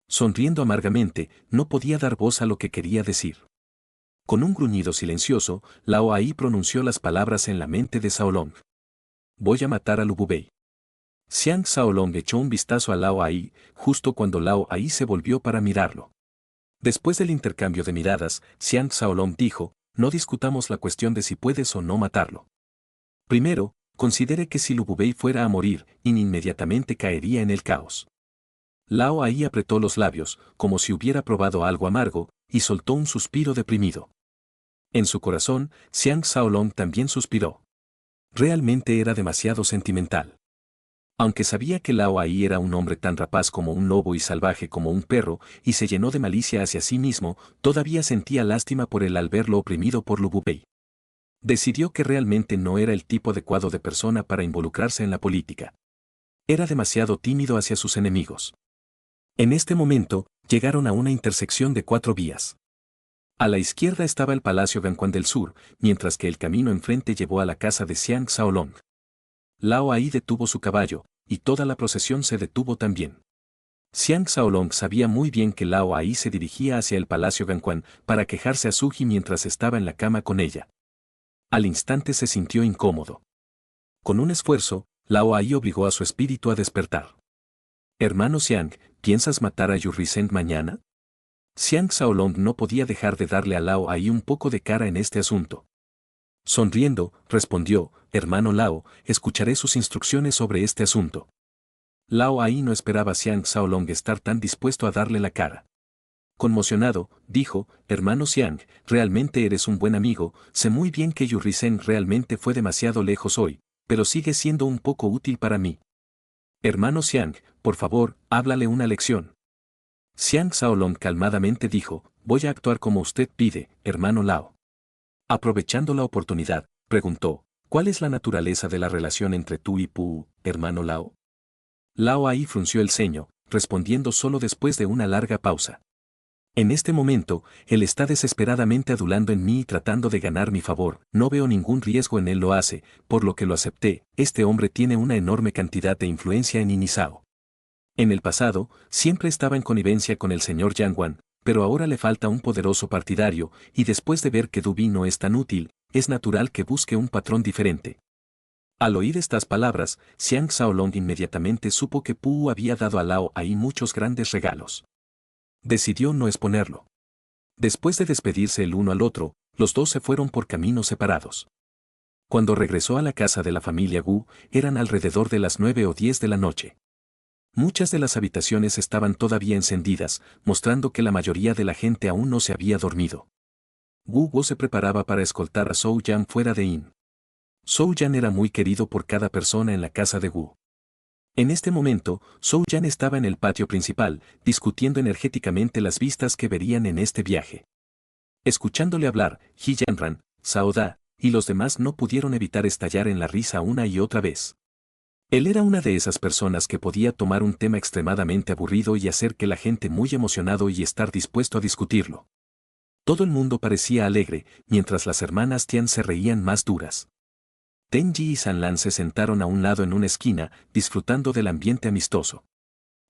Sonriendo amargamente, no podía dar voz a lo que quería decir. Con un gruñido silencioso, Lao Ai pronunció las palabras en la mente de Shaolong. Voy a matar a Lu Bubei. Xiang Shaolong echó un vistazo a Lao Ai, justo cuando Lao Ai se volvió para mirarlo. Después del intercambio de miradas, Xiang Shaolong dijo: no discutamos la cuestión de si puedes o no matarlo. Primero, considere que si Lu Bubei fuera a morir, inmediatamente caería en el caos. Lao Ai apretó los labios, como si hubiera probado algo amargo, y soltó un suspiro deprimido. En su corazón, Xiang Shaolong también suspiró. Realmente era demasiado sentimental. Aunque sabía que Lao Ai era un hombre tan rapaz como un lobo y salvaje como un perro, y se llenó de malicia hacia sí mismo, todavía sentía lástima por él al verlo oprimido por Lu Bubei. Decidió que realmente no era el tipo adecuado de persona para involucrarse en la política. Era demasiado tímido hacia sus enemigos. En este momento, llegaron a una intersección de 4 vías. A la izquierda estaba el Palacio Ganquan del Sur, mientras que el camino enfrente llevó a la casa de Xiang Shaolong. Lao Ai detuvo su caballo, y toda la procesión se detuvo también. Xiang Shaolong sabía muy bien que Lao Ai se dirigía hacia el Palacio Ganquan para quejarse a Suji mientras estaba en la cama con ella. Al instante se sintió incómodo. Con un esfuerzo, Lao Ai obligó a su espíritu a despertar. Hermano Xiang, ¿piensas matar a Yurisen mañana? Xiang Shaolong no podía dejar de darle a Lao Ai un poco de cara en este asunto. Sonriendo, respondió, hermano Lao, escucharé sus instrucciones sobre este asunto. Lao Ai no esperaba a Xiang Shaolong estar tan dispuesto a darle la cara. Conmocionado, dijo, hermano Xiang, realmente eres un buen amigo, sé muy bien que Yurisen realmente fue demasiado lejos hoy, pero sigue siendo un poco útil para mí. Hermano Xiang, por favor, háblale una lección. Xiang Shaolong calmadamente dijo, voy a actuar como usted pide, hermano Lao. Aprovechando la oportunidad, preguntó, ¿cuál es la naturaleza de la relación entre tú y Pu, hermano Lao? Lao Ai frunció el ceño, respondiendo solo después de una larga pausa. En este momento, él está desesperadamente adulando en mí y tratando de ganar mi favor, no veo ningún riesgo en él lo hace, por lo que lo acepté, este hombre tiene una enorme cantidad de influencia en Inisao. En el pasado, siempre estaba en connivencia con el señor Yangwan, pero ahora le falta un poderoso partidario, y después de ver que Dubi no es tan útil, es natural que busque un patrón diferente. Al oír estas palabras, Xiang Shaolong inmediatamente supo que Pu había dado a Lao Ai muchos grandes regalos. Decidió no exponerlo. Después de despedirse el uno al otro, los dos se fueron por caminos separados. Cuando regresó a la casa de la familia Wu, eran alrededor de las 9 o 10 de la noche. Muchas de las habitaciones estaban todavía encendidas, mostrando que la mayoría de la gente aún no se había dormido. Wu Wo se preparaba para escoltar a Zhou Yan fuera de Yin. Zhou Yan era muy querido por cada persona en la casa de Wu. En este momento, Zhou Yan estaba en el patio principal, discutiendo energéticamente las vistas que verían en este viaje. Escuchándole hablar, He Yanran, Cao Da, y los demás no pudieron evitar estallar en la risa una y otra vez. Él era una de esas personas que podía tomar un tema extremadamente aburrido y hacer que la gente muy emocionado y estar dispuesto a discutirlo. Todo el mundo parecía alegre, mientras las hermanas Tian se reían más duras. Tenji y Sanlan se sentaron a un lado en una esquina, disfrutando del ambiente amistoso.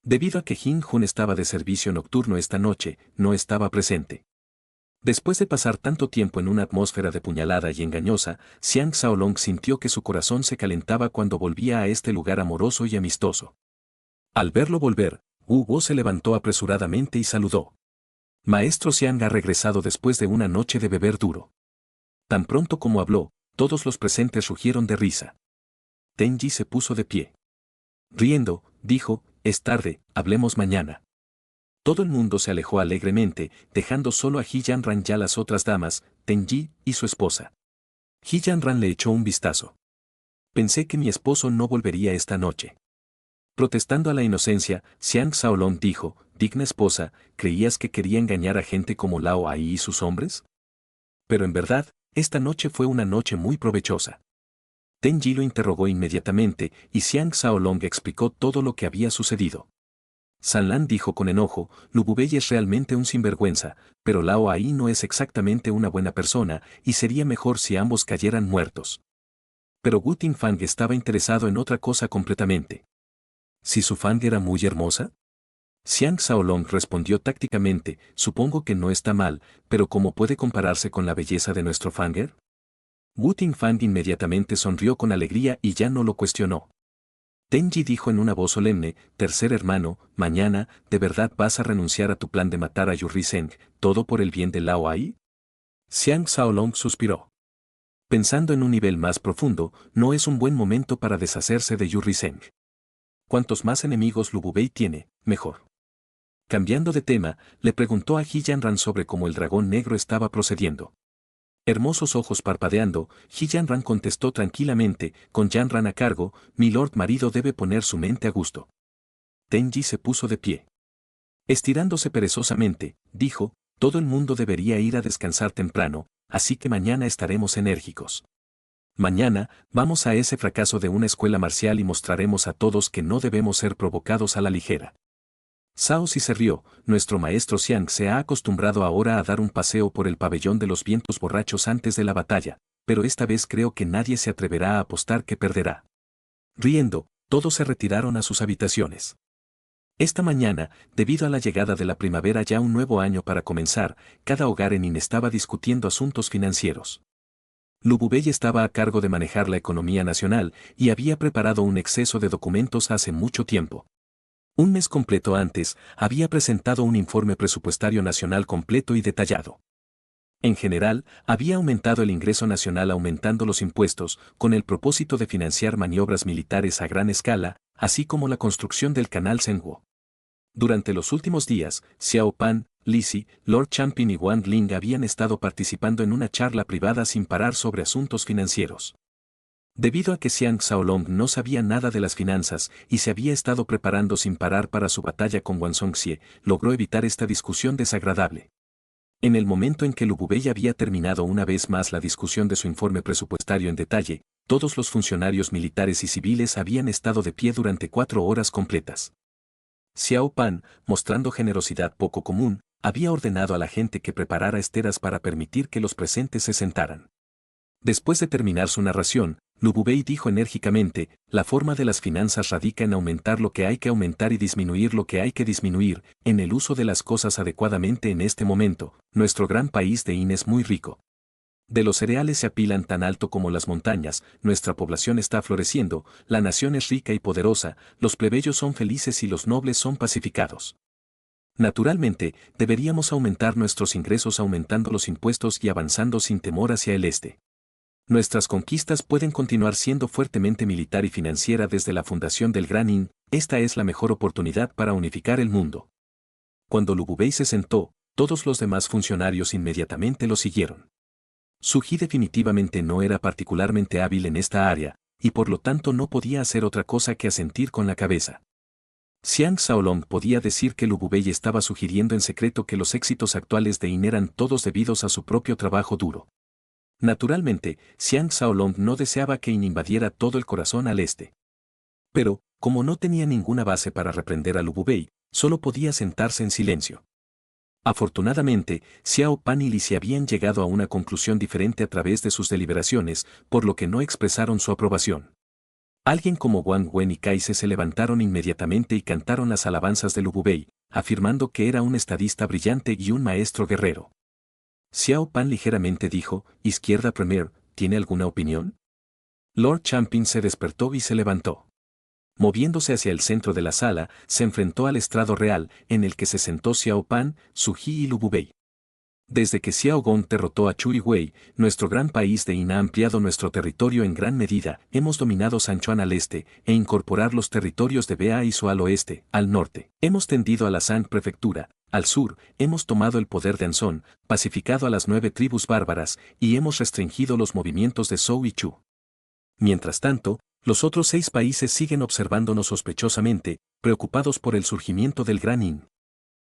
Debido a que Jin Jun estaba de servicio nocturno esta noche, no estaba presente. Después de pasar tanto tiempo en una atmósfera de puñalada y engañosa, Xiang Shaolong sintió que su corazón se calentaba cuando volvía a este lugar amoroso y amistoso. Al verlo volver, Wu Wo se levantó apresuradamente y saludó. Maestro Xiang ha regresado después de una noche de beber duro. Tan pronto como habló, todos los presentes rugieron de risa. Tenji se puso de pie. Riendo, dijo, es tarde, hablemos mañana. Todo el mundo se alejó alegremente, dejando solo a He Yanran y a las otras damas, Tenji y su esposa. He Yanran le echó un vistazo. Pensé que mi esposo no volvería esta noche. Protestando a la inocencia, Xiang Shaolong dijo, digna esposa, ¿creías que quería engañar a gente como Lao Ai y sus hombres? Pero en verdad, esta noche fue una noche muy provechosa. Tenji lo interrogó inmediatamente y Xiang Shaolong explicó todo lo que había sucedido. Sanlan dijo con enojo, Lu Bubei es realmente un sinvergüenza, pero Lao Ai no es exactamente una buena persona y sería mejor si ambos cayeran muertos. Pero Wu Tingfang estaba interesado en otra cosa completamente. ¿Si su Fang era muy hermosa? Xiang Shaolong respondió tácticamente, supongo que no está mal, pero ¿cómo puede compararse con la belleza de nuestro Fanger? Wu Tingfang inmediatamente sonrió con alegría y ya no lo cuestionó. Tenji dijo en una voz solemne, tercer hermano, mañana, ¿de verdad vas a renunciar a tu plan de matar a Yurisen, todo por el bien de Lao Ai? Xiang Shaolong suspiró. Pensando en un nivel más profundo, no es un buen momento para deshacerse de Yurisen. Cuantos más enemigos Lu Bubei tiene, mejor. Cambiando de tema, le preguntó a He Yanran sobre cómo el dragón negro estaba procediendo. Hermosos ojos parpadeando, He Yanran contestó tranquilamente, con Yanran a cargo, mi lord marido debe poner su mente a gusto. Tenji se puso de pie. Estirándose perezosamente, dijo, todo el mundo debería ir a descansar temprano, así que mañana estaremos enérgicos. Mañana, vamos a ese fracaso de una escuela marcial y mostraremos a todos que no debemos ser provocados a la ligera. Cao Si se rió, nuestro maestro Xiang se ha acostumbrado ahora a dar un paseo por el pabellón de los vientos borrachos antes de la batalla, pero esta vez creo que nadie se atreverá a apostar que perderá. Riendo, todos se retiraron a sus habitaciones. Esta mañana, debido a la llegada de la primavera ya un nuevo año para comenzar, cada hogar en Yin estaba discutiendo asuntos financieros. Lu Bubei estaba a cargo de manejar la economía nacional y había preparado un exceso de documentos hace mucho tiempo. Un mes completo antes, había presentado un informe presupuestario nacional completo y detallado. En general, había aumentado el ingreso nacional aumentando los impuestos, con el propósito de financiar maniobras militares a gran escala, así como la construcción del canal Sengwo. Durante los últimos días, Xiao Pan, Li Si, Lord Champion y Wang Ling habían estado participando en una charla privada sin parar sobre asuntos financieros. Debido a que Xiang Xiaolong no sabía nada de las finanzas y se había estado preparando sin parar para su batalla con Wang Songxie, logró evitar esta discusión desagradable. En el momento en que Lu Bubei había terminado una vez más la discusión de su informe presupuestario en detalle, todos los funcionarios militares y civiles habían estado de pie durante 4 horas completas. Xiao Pan, mostrando generosidad poco común, había ordenado a la gente que preparara esteras para permitir que los presentes se sentaran. Después de terminar su narración, Lu Bubei dijo enérgicamente, la forma de las finanzas radica en aumentar lo que hay que aumentar y disminuir lo que hay que disminuir, en el uso de las cosas adecuadamente en este momento. Nuestro gran país de In es muy rico. De los cereales se apilan tan alto como las montañas, nuestra población está floreciendo, la nación es rica y poderosa, los plebeyos son felices y los nobles son pacificados. Naturalmente, deberíamos aumentar nuestros ingresos aumentando los impuestos y avanzando sin temor hacia el este. Nuestras conquistas pueden continuar siendo fuertemente militar y financiera desde la fundación del Gran In, esta es la mejor oportunidad para unificar el mundo. Cuando Lu Bubei se sentó, todos los demás funcionarios inmediatamente lo siguieron. Su Ji definitivamente no era particularmente hábil en esta área, y por lo tanto no podía hacer otra cosa que asentir con la cabeza. Xiang Xiaolong podía decir que Lu Bubei estaba sugiriendo en secreto que los éxitos actuales de In eran todos debidos a su propio trabajo duro. Naturalmente, Xiang Xiaolong no deseaba que In invadiera todo el corazón al este. Pero, como no tenía ninguna base para reprender a Lu Bubei, solo podía sentarse en silencio. Afortunadamente, Xiao Pan y Li Si habían llegado a una conclusión diferente a través de sus deliberaciones, por lo que no expresaron su aprobación. Alguien como Wang Wen y Kaise se levantaron inmediatamente y cantaron las alabanzas de Lu Bubei, afirmando que era un estadista brillante y un maestro guerrero. Xiao Pan ligeramente dijo, Izquierda Premier, ¿tiene alguna opinión? Lord Champion se despertó y se levantó. Moviéndose hacia el centro de la sala, se enfrentó al estrado real, en el que se sentó Xiao Pan, Su Ji y Lu Bubei. Desde que Xiao Gong derrotó a Chui Wei, nuestro gran país de In ha ampliado nuestro territorio en gran medida, hemos dominado Sanchuan al este, e incorporar los territorios de Bea y Su al oeste, al norte. Hemos tendido a la Sang Prefectura, al sur, hemos tomado el poder de Anzón, pacificado a las 9 tribus bárbaras, y hemos restringido los movimientos de Zhou y Chu. Mientras tanto, los otros 6 países siguen observándonos sospechosamente, preocupados por el surgimiento del Gran In.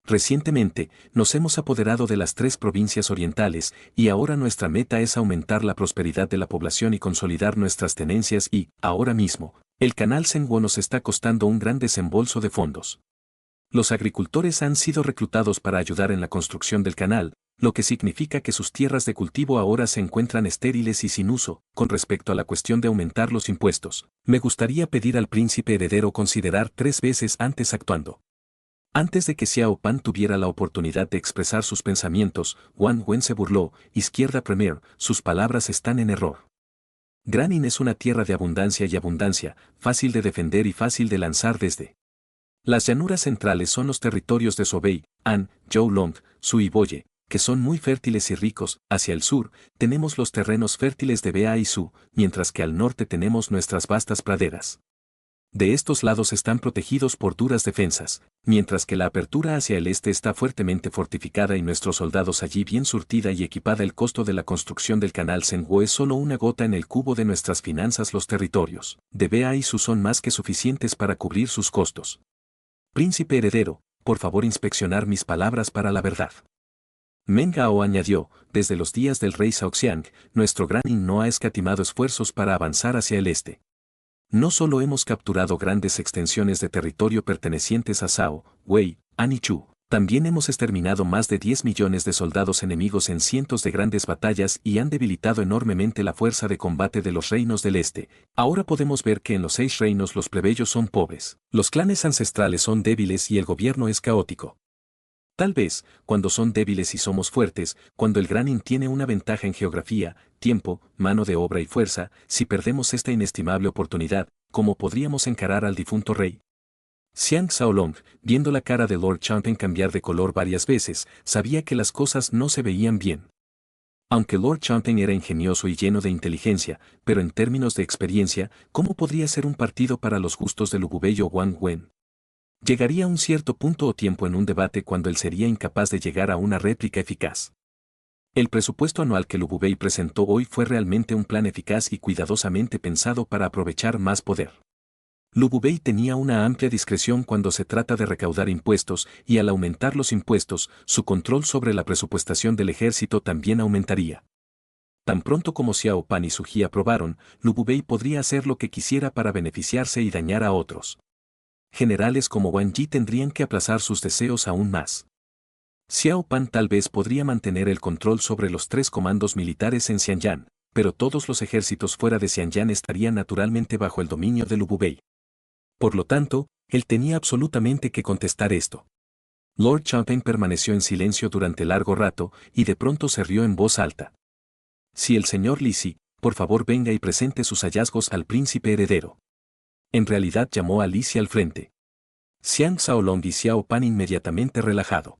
Recientemente, nos hemos apoderado de las 3 provincias orientales, y ahora nuestra meta es aumentar la prosperidad de la población y consolidar nuestras tenencias y, ahora mismo, el canal Sengwo nos está costando un gran desembolso de fondos. Los agricultores han sido reclutados para ayudar en la construcción del canal, lo que significa que sus tierras de cultivo ahora se encuentran estériles y sin uso. Con respecto a la cuestión de aumentar los impuestos, me gustaría pedir al príncipe heredero considerar 3 veces antes actuando. Antes de que Xiao Pan tuviera la oportunidad de expresar sus pensamientos, Wang Wen se burló, Izquierda Premier, sus palabras están en error. Gran In es una tierra de abundancia, fácil de defender y fácil de lanzar desde. Las llanuras centrales son los territorios de Zhoubei, An, Zhoulong, Su y Boye, que son muy fértiles y ricos. Hacia el sur, tenemos los terrenos fértiles de Bea y Su, mientras que al norte tenemos nuestras vastas praderas. De estos lados están protegidos por duras defensas, mientras que la apertura hacia el este está fuertemente fortificada y nuestros soldados allí bien surtida y equipada. El costo de la construcción del canal Sengwo es solo una gota en el cubo de nuestras finanzas. Los territorios de Bea y Su son más que suficientes para cubrir sus costos. Príncipe heredero, por favor inspeccionar mis palabras para la verdad. Meng Gao añadió, desde los días del rey Shaoxiang, nuestro Gran In no ha escatimado esfuerzos para avanzar hacia el este. No solo hemos capturado grandes extensiones de territorio pertenecientes a Zhao, Wei, An y Chu, también hemos exterminado más de 10 millones de soldados enemigos en cientos de grandes batallas y han debilitado enormemente la fuerza de combate de los reinos del este. Ahora podemos ver que en los 6 reinos los plebeyos son pobres, los clanes ancestrales son débiles y el gobierno es caótico. Tal vez, cuando son débiles y somos fuertes, cuando el Gran In tiene una ventaja en geografía, tiempo, mano de obra y fuerza, si perdemos esta inestimable oportunidad, ¿cómo podríamos encarar al difunto rey? Xiang Xiaolong, viendo la cara de Lord Champen cambiar de color varias veces, sabía que las cosas no se veían bien. Aunque Lord Champen era ingenioso y lleno de inteligencia, pero en términos de experiencia, ¿cómo podría ser un partido para los gustos de Lu Bubei o Wang Wen? Llegaría a un cierto punto o tiempo en un debate cuando él sería incapaz de llegar a una réplica eficaz. El presupuesto anual que Lu Bubei presentó hoy fue realmente un plan eficaz y cuidadosamente pensado para aprovechar más poder. Lu Bubei tenía una amplia discreción cuando se trata de recaudar impuestos y al aumentar los impuestos, su control sobre la presupuestación del ejército también aumentaría. Tan pronto como Xiao Pan y Su Ji aprobaron, Lu Bubei podría hacer lo que quisiera para beneficiarse y dañar a otros. Generales como Wang Yi tendrían que aplazar sus deseos aún más. Xiao Pan tal vez podría mantener el control sobre los 3 comandos militares en Xianyang, pero todos los ejércitos fuera de Xianyang estarían naturalmente bajo el dominio de Lu Bubei. Por lo tanto, él tenía absolutamente que contestar esto. Lord Champen permaneció en silencio durante largo rato y de pronto se rió en voz alta. Si el señor Lisi, por favor venga y presente sus hallazgos al príncipe heredero. En realidad llamó a Lisi al frente. Xiang Xiaolong y Xiao Pan inmediatamente relajado.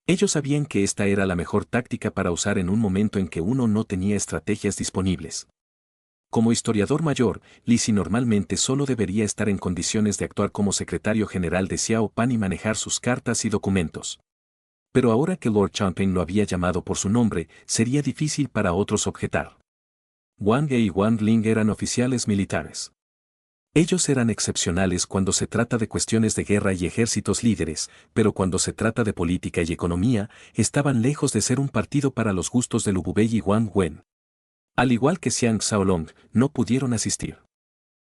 Ellos sabían que esta era la mejor táctica para usar en un momento en que uno no tenía estrategias disponibles. Como historiador mayor, Lisi normalmente solo debería estar en condiciones de actuar como secretario general de Xiao Pan y manejar sus cartas y documentos. Pero ahora que Lord Champen lo había llamado por su nombre, sería difícil para otros objetar. Wang Ge y Wang Ling eran oficiales militares. Ellos eran excepcionales cuando se trata de cuestiones de guerra y ejércitos líderes, pero cuando se trata de política y economía, estaban lejos de ser un partido para los gustos de Lu Bubei y Wang Wen. Al igual que Xiang Xiaolong, no pudieron asistir.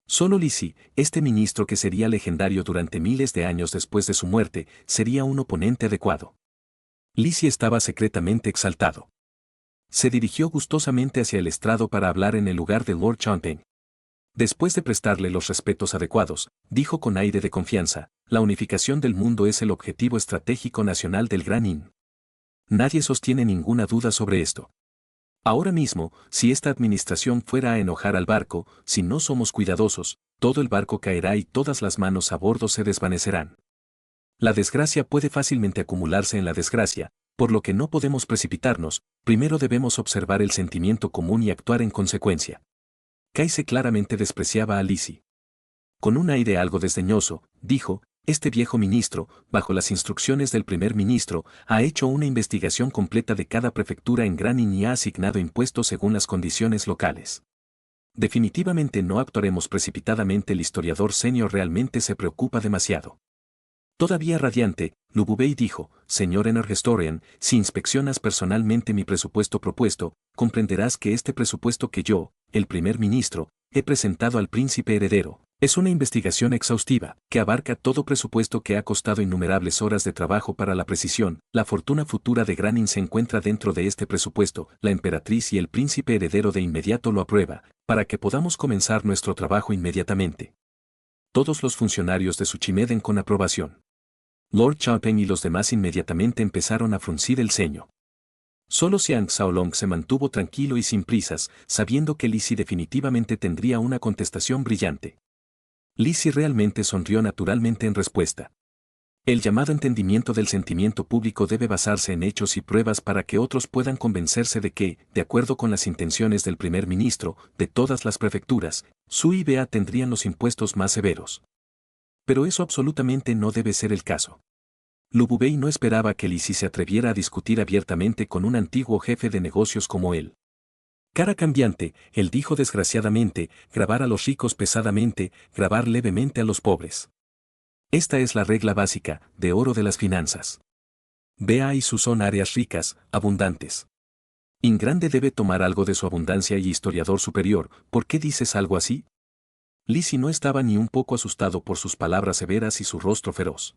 Solo Lisi, este ministro que sería legendario durante miles de años después de su muerte, sería un oponente adecuado. Lisi estaba secretamente exaltado. Se dirigió gustosamente hacia el estrado para hablar en el lugar de Lord Champen. Después de prestarle los respetos adecuados, dijo con aire de confianza, la unificación del mundo es el objetivo estratégico nacional del Gran Yin. Nadie sostiene ninguna duda sobre esto. Ahora mismo, si esta administración fuera a enojar al barco, si no somos cuidadosos, todo el barco caerá y todas las manos a bordo se desvanecerán. La desgracia puede fácilmente acumularse en la desgracia, por lo que no podemos precipitarnos, primero debemos observar el sentimiento común y actuar en consecuencia. Kaise claramente despreciaba a Lisi. Con un aire algo desdeñoso, dijo, este viejo ministro, bajo las instrucciones del primer ministro, ha hecho una investigación completa de cada prefectura en Granin y ha asignado impuestos según las condiciones locales. Definitivamente no actuaremos precipitadamente. El historiador senior realmente se preocupa demasiado. Todavía radiante, Lu Bubei dijo, señor Energestorian, si inspeccionas personalmente mi presupuesto propuesto, comprenderás que este presupuesto que yo, el primer ministro, he presentado al príncipe heredero, es una investigación exhaustiva, que abarca todo presupuesto que ha costado innumerables horas de trabajo para la precisión. La fortuna futura de Granin se encuentra dentro de este presupuesto. La emperatriz y el príncipe heredero de inmediato lo aprueba, para que podamos comenzar nuestro trabajo inmediatamente. Todos los funcionarios de Suchimeden con aprobación. Lord Champen y los demás inmediatamente empezaron a fruncir el ceño. Solo Xiang Xiaolong se mantuvo tranquilo y sin prisas, sabiendo que Lisi definitivamente tendría una contestación brillante. Lisi realmente sonrió naturalmente en respuesta. El llamado entendimiento del sentimiento público debe basarse en hechos y pruebas para que otros puedan convencerse de que, de acuerdo con las intenciones del primer ministro, de todas las prefecturas, Su y Bea tendrían los impuestos más severos. Pero eso absolutamente no debe ser el caso. Lu Bubei no esperaba que Lisi se atreviera a discutir abiertamente con un antiguo jefe de negocios como él. Cara cambiante, él dijo desgraciadamente, grabar a los ricos pesadamente, grabar levemente a los pobres. Esta es la regla básica, de oro de las finanzas. Bea y Su son áreas ricas, abundantes. Ingrande debe tomar algo de su abundancia y historiador superior, ¿por qué dices algo así? Lisi no estaba ni un poco asustado por sus palabras severas y su rostro feroz.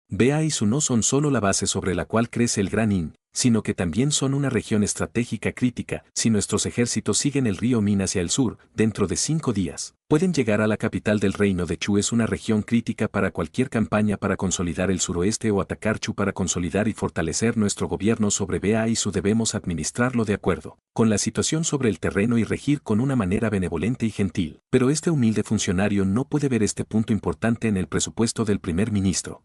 Bea y Su no son solo la base sobre la cual crece el Gran Yin, sino que también son una región estratégica crítica. Si nuestros ejércitos siguen el río Min hacia el sur, dentro de 5 días, pueden llegar a la capital del reino de Chu. Es una región crítica para cualquier campaña para consolidar el suroeste o atacar Chu para consolidar y fortalecer nuestro gobierno sobre Bea y Su. Debemos administrarlo de acuerdo con la situación sobre el terreno y regir con una manera benevolente y gentil. Pero este humilde funcionario no puede ver este punto importante en el presupuesto del primer ministro.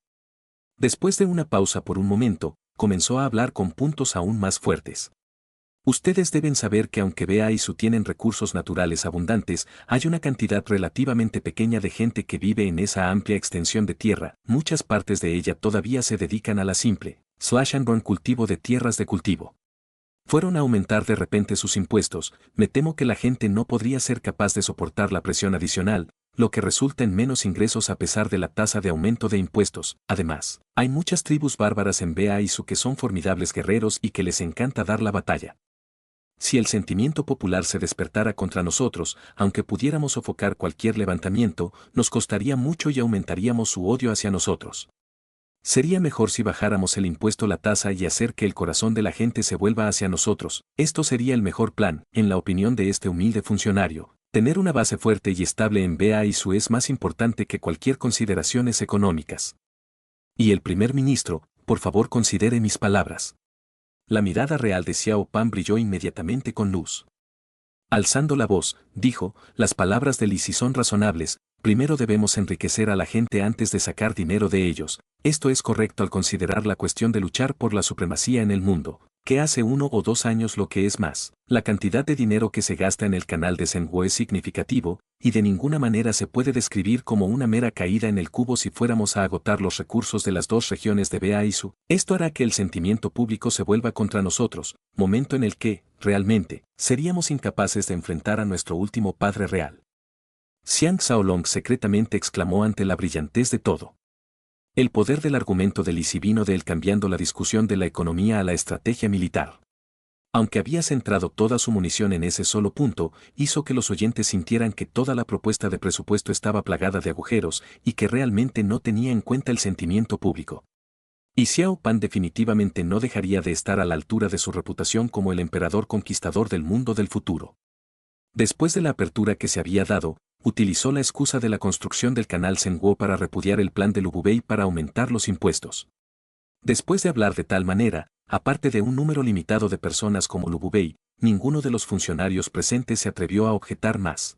Después de una pausa por un momento, comenzó a hablar con puntos aún más fuertes. Ustedes deben saber que aunque Bea y Su tienen recursos naturales abundantes, hay una cantidad relativamente pequeña de gente que vive en esa amplia extensión de tierra. Muchas partes de ella todavía se dedican a la simple, /and cultivo de tierras de cultivo. Fueron a aumentar de repente sus impuestos. Me temo que la gente no podría ser capaz de soportar la presión adicional, lo que resulta en menos ingresos a pesar de la tasa de aumento de impuestos. Además, hay muchas tribus bárbaras en Bea y Su que son formidables guerreros y que les encanta dar la batalla. Si el sentimiento popular se despertara contra nosotros, aunque pudiéramos sofocar cualquier levantamiento, nos costaría mucho y aumentaríamos su odio hacia nosotros. Sería mejor si bajáramos el impuesto, la tasa y hacer que el corazón de la gente se vuelva hacia nosotros. Esto sería el mejor plan, en la opinión de este humilde funcionario. Tener una base fuerte y estable en Bea y Su es más importante que cualquier consideraciones económicas. Y el primer ministro, por favor considere mis palabras. La mirada real de Xiao Pan brilló inmediatamente con luz. Alzando la voz, dijo, las palabras de Li Si son razonables. Primero debemos enriquecer a la gente antes de sacar dinero de ellos. Esto es correcto al considerar la cuestión de luchar por la supremacía en el mundo, que hace 1 o 2 años. Lo que es más, la cantidad de dinero que se gasta en el canal de Zhenguo es significativo, y de ninguna manera se puede describir como una mera caída en el cubo si fuéramos a agotar los recursos de las 2 regiones de Bea y Su. Esto hará que el sentimiento público se vuelva contra nosotros, momento en el que, realmente, seríamos incapaces de enfrentar a nuestro último padre real. Xiang Xiaolong secretamente exclamó ante la brillantez de todo. El poder del argumento de Li Si vino de él cambiando la discusión de la economía a la estrategia militar. Aunque había centrado toda su munición en ese solo punto, hizo que los oyentes sintieran que toda la propuesta de presupuesto estaba plagada de agujeros y que realmente no tenía en cuenta el sentimiento público. Y Xiao Pan definitivamente no dejaría de estar a la altura de su reputación como el emperador conquistador del mundo del futuro. Después de la apertura que se había dado, utilizó la excusa de la construcción del canal Zhenguo para repudiar el plan de Lu Bubei para aumentar los impuestos. Después de hablar de tal manera, aparte de un número limitado de personas como Lu Bubei, ninguno de los funcionarios presentes se atrevió a objetar más.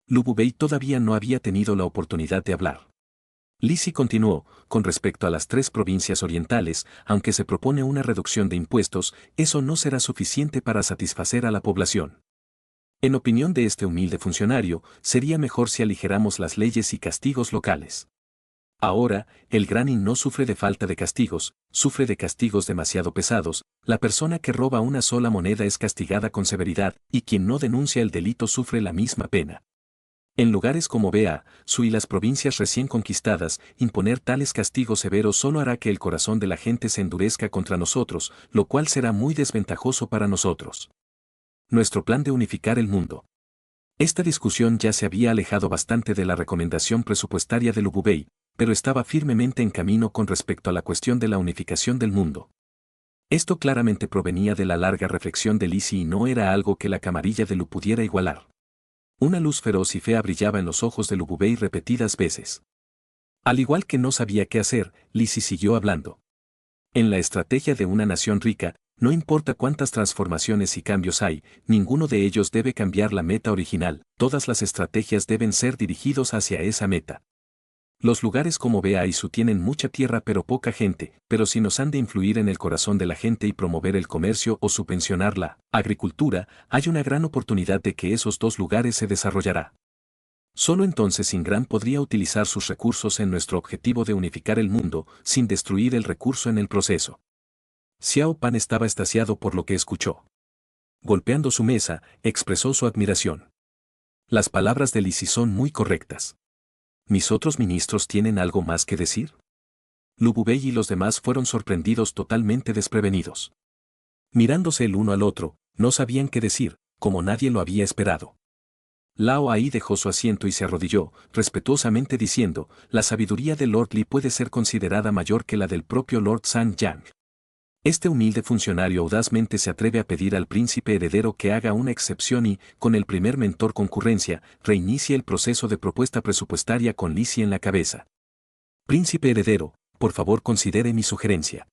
Lu Bubei todavía no había tenido la oportunidad de hablar. Li Si continuó, con respecto a las 3 provincias orientales, aunque se propone una reducción de impuestos, eso no será suficiente para satisfacer a la población. En opinión de este humilde funcionario, sería mejor si aligeramos las leyes y castigos locales. Ahora, el Granin no sufre de falta de castigos, sufre de castigos demasiado pesados. La persona que roba una sola moneda es castigada con severidad, y quien no denuncia el delito sufre la misma pena. En lugares como Bea, Su y las provincias recién conquistadas, imponer tales castigos severos solo hará que el corazón de la gente se endurezca contra nosotros, lo cual será muy desventajoso para nosotros. Nuestro plan de unificar el mundo. Esta discusión ya se había alejado bastante de la recomendación presupuestaria de Lu Bubei, pero estaba firmemente en camino con respecto a la cuestión de la unificación del mundo. Esto claramente provenía de la larga reflexión de Li Si y no era algo que la camarilla de Lu pudiera igualar. Una luz feroz y fea brillaba en los ojos de Lu Bubei repetidas veces. Al igual que no sabía qué hacer, Li Si siguió hablando. En la estrategia de una nación rica, no importa cuántas transformaciones y cambios hay, ninguno de ellos debe cambiar la meta original, todas las estrategias deben ser dirigidos hacia esa meta. Los lugares como Bea y Su tienen mucha tierra pero poca gente, pero si nos han de influir en el corazón de la gente y promover el comercio o subvencionar la agricultura, hay una gran oportunidad de que esos 2 lugares se desarrollará. Solo entonces Ingram podría utilizar sus recursos en nuestro objetivo de unificar el mundo, sin destruir el recurso en el proceso. Xiao Pan estaba extasiado por lo que escuchó. Golpeando su mesa, expresó su admiración. Las palabras de Li Si son muy correctas. ¿Mis otros ministros tienen algo más que decir? Lu Bubei y los demás fueron sorprendidos totalmente desprevenidos. Mirándose el uno al otro, no sabían qué decir, como nadie lo había esperado. Lao Ai dejó su asiento y se arrodilló, respetuosamente diciendo, la sabiduría de Lord Li puede ser considerada mayor que la del propio Lord San Yang. Este humilde funcionario audazmente se atreve a pedir al príncipe heredero que haga una excepción y, con el primer mentor concurrencia, reinicie el proceso de propuesta presupuestaria con Lizzie en la cabeza. Príncipe heredero, por favor considere mi sugerencia.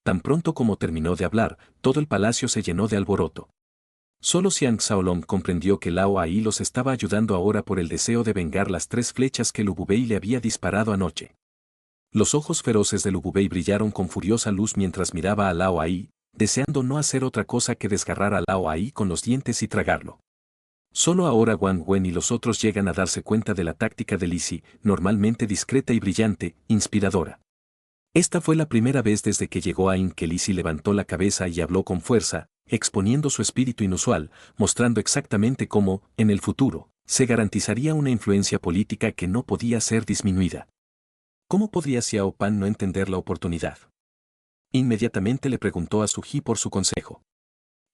Tan pronto como terminó de hablar, todo el palacio se llenó de alboroto. Solo Xiang Xiaolong comprendió que Lao Ai los estaba ayudando ahora por el deseo de vengar las 3 flechas que Lu Bubei le había disparado anoche. Los ojos feroces de Lu Bubei brillaron con furiosa luz mientras miraba a Lao Ai, deseando no hacer otra cosa que desgarrar a Lao Ai con los dientes y tragarlo. Solo ahora Wang Wen y los otros llegan a darse cuenta de la táctica de Lizzie, normalmente discreta y brillante, inspiradora. Esta fue la primera vez desde que llegó a In que Lizzie levantó la cabeza y habló con fuerza, exponiendo su espíritu inusual, mostrando exactamente cómo, en el futuro, se garantizaría una influencia política que no podía ser disminuida. ¿Cómo podría Xiao Pan no entender la oportunidad? Inmediatamente le preguntó a Su Ji por su consejo.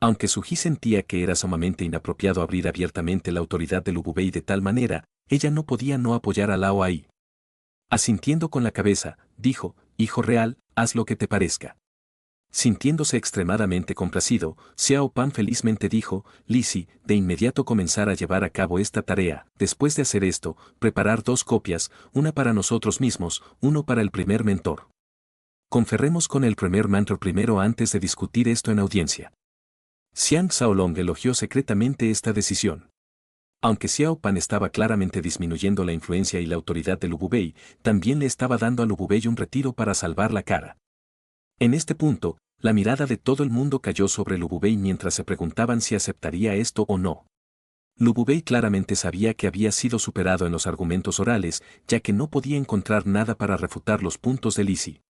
Aunque Su Ji sentía que era sumamente inapropiado abrir abiertamente la autoridad de Lu Bubei de tal manera, ella no podía no apoyar a Lao Ai. Asintiendo con la cabeza, dijo, hijo real, haz lo que te parezca. Sintiéndose extremadamente complacido, Xiao Pan felizmente dijo, Lizzie, de inmediato comenzar a llevar a cabo esta tarea, después de hacer esto, preparar 2 copias, una para nosotros mismos, uno para el primer mentor. Conferremos con el primer mentor primero antes de discutir esto en audiencia. Xiang Xiaolong elogió secretamente esta decisión. Aunque Xiao Pan estaba claramente disminuyendo la influencia y la autoridad de Lu Bubei, también le estaba dando a Lu Bubei un retiro para salvar la cara. En este punto, la mirada de todo el mundo cayó sobre Lu Bubei mientras se preguntaban si aceptaría esto o no. Lu Bubei claramente sabía que había sido superado en los argumentos orales, ya que no podía encontrar nada para refutar los puntos de Lizzie.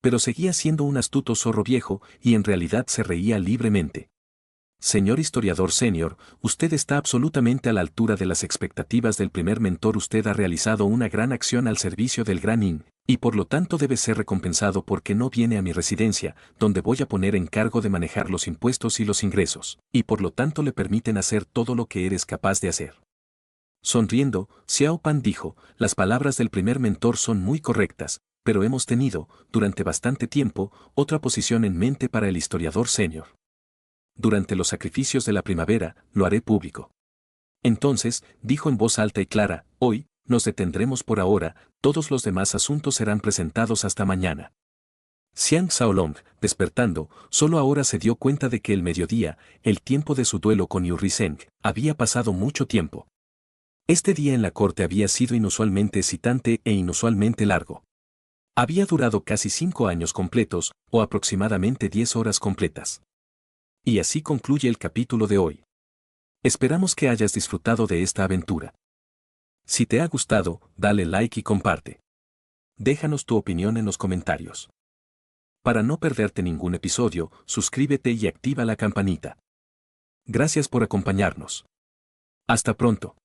Pero seguía siendo un astuto zorro viejo y en realidad se reía libremente. Señor historiador senior, usted está absolutamente a la altura de las expectativas del primer mentor. Usted ha realizado una gran acción al servicio del Gran Yin, y por lo tanto debe ser recompensado porque no viene a mi residencia, donde voy a poner en cargo de manejar los impuestos y los ingresos, y por lo tanto le permiten hacer todo lo que eres capaz de hacer. Sonriendo, Xiao Pan dijo, las palabras del primer mentor son muy correctas, pero hemos tenido, durante bastante tiempo, otra posición en mente para el historiador senior. Durante los sacrificios de la primavera, lo haré público. Entonces, dijo en voz alta y clara, hoy, nos detendremos por ahora, todos los demás asuntos serán presentados hasta mañana. Xiang Xiaolong, despertando, solo ahora se dio cuenta de que el mediodía, el tiempo de su duelo con Yu Rizeng, había pasado mucho tiempo. Este día en la corte había sido inusualmente excitante e inusualmente largo. Había durado casi 5 años completos, o aproximadamente 10 horas completas. Y así concluye el capítulo de hoy. Esperamos que hayas disfrutado de esta aventura. Si te ha gustado, dale like y comparte. Déjanos tu opinión en los comentarios. Para no perderte ningún episodio, suscríbete y activa la campanita. Gracias por acompañarnos. Hasta pronto.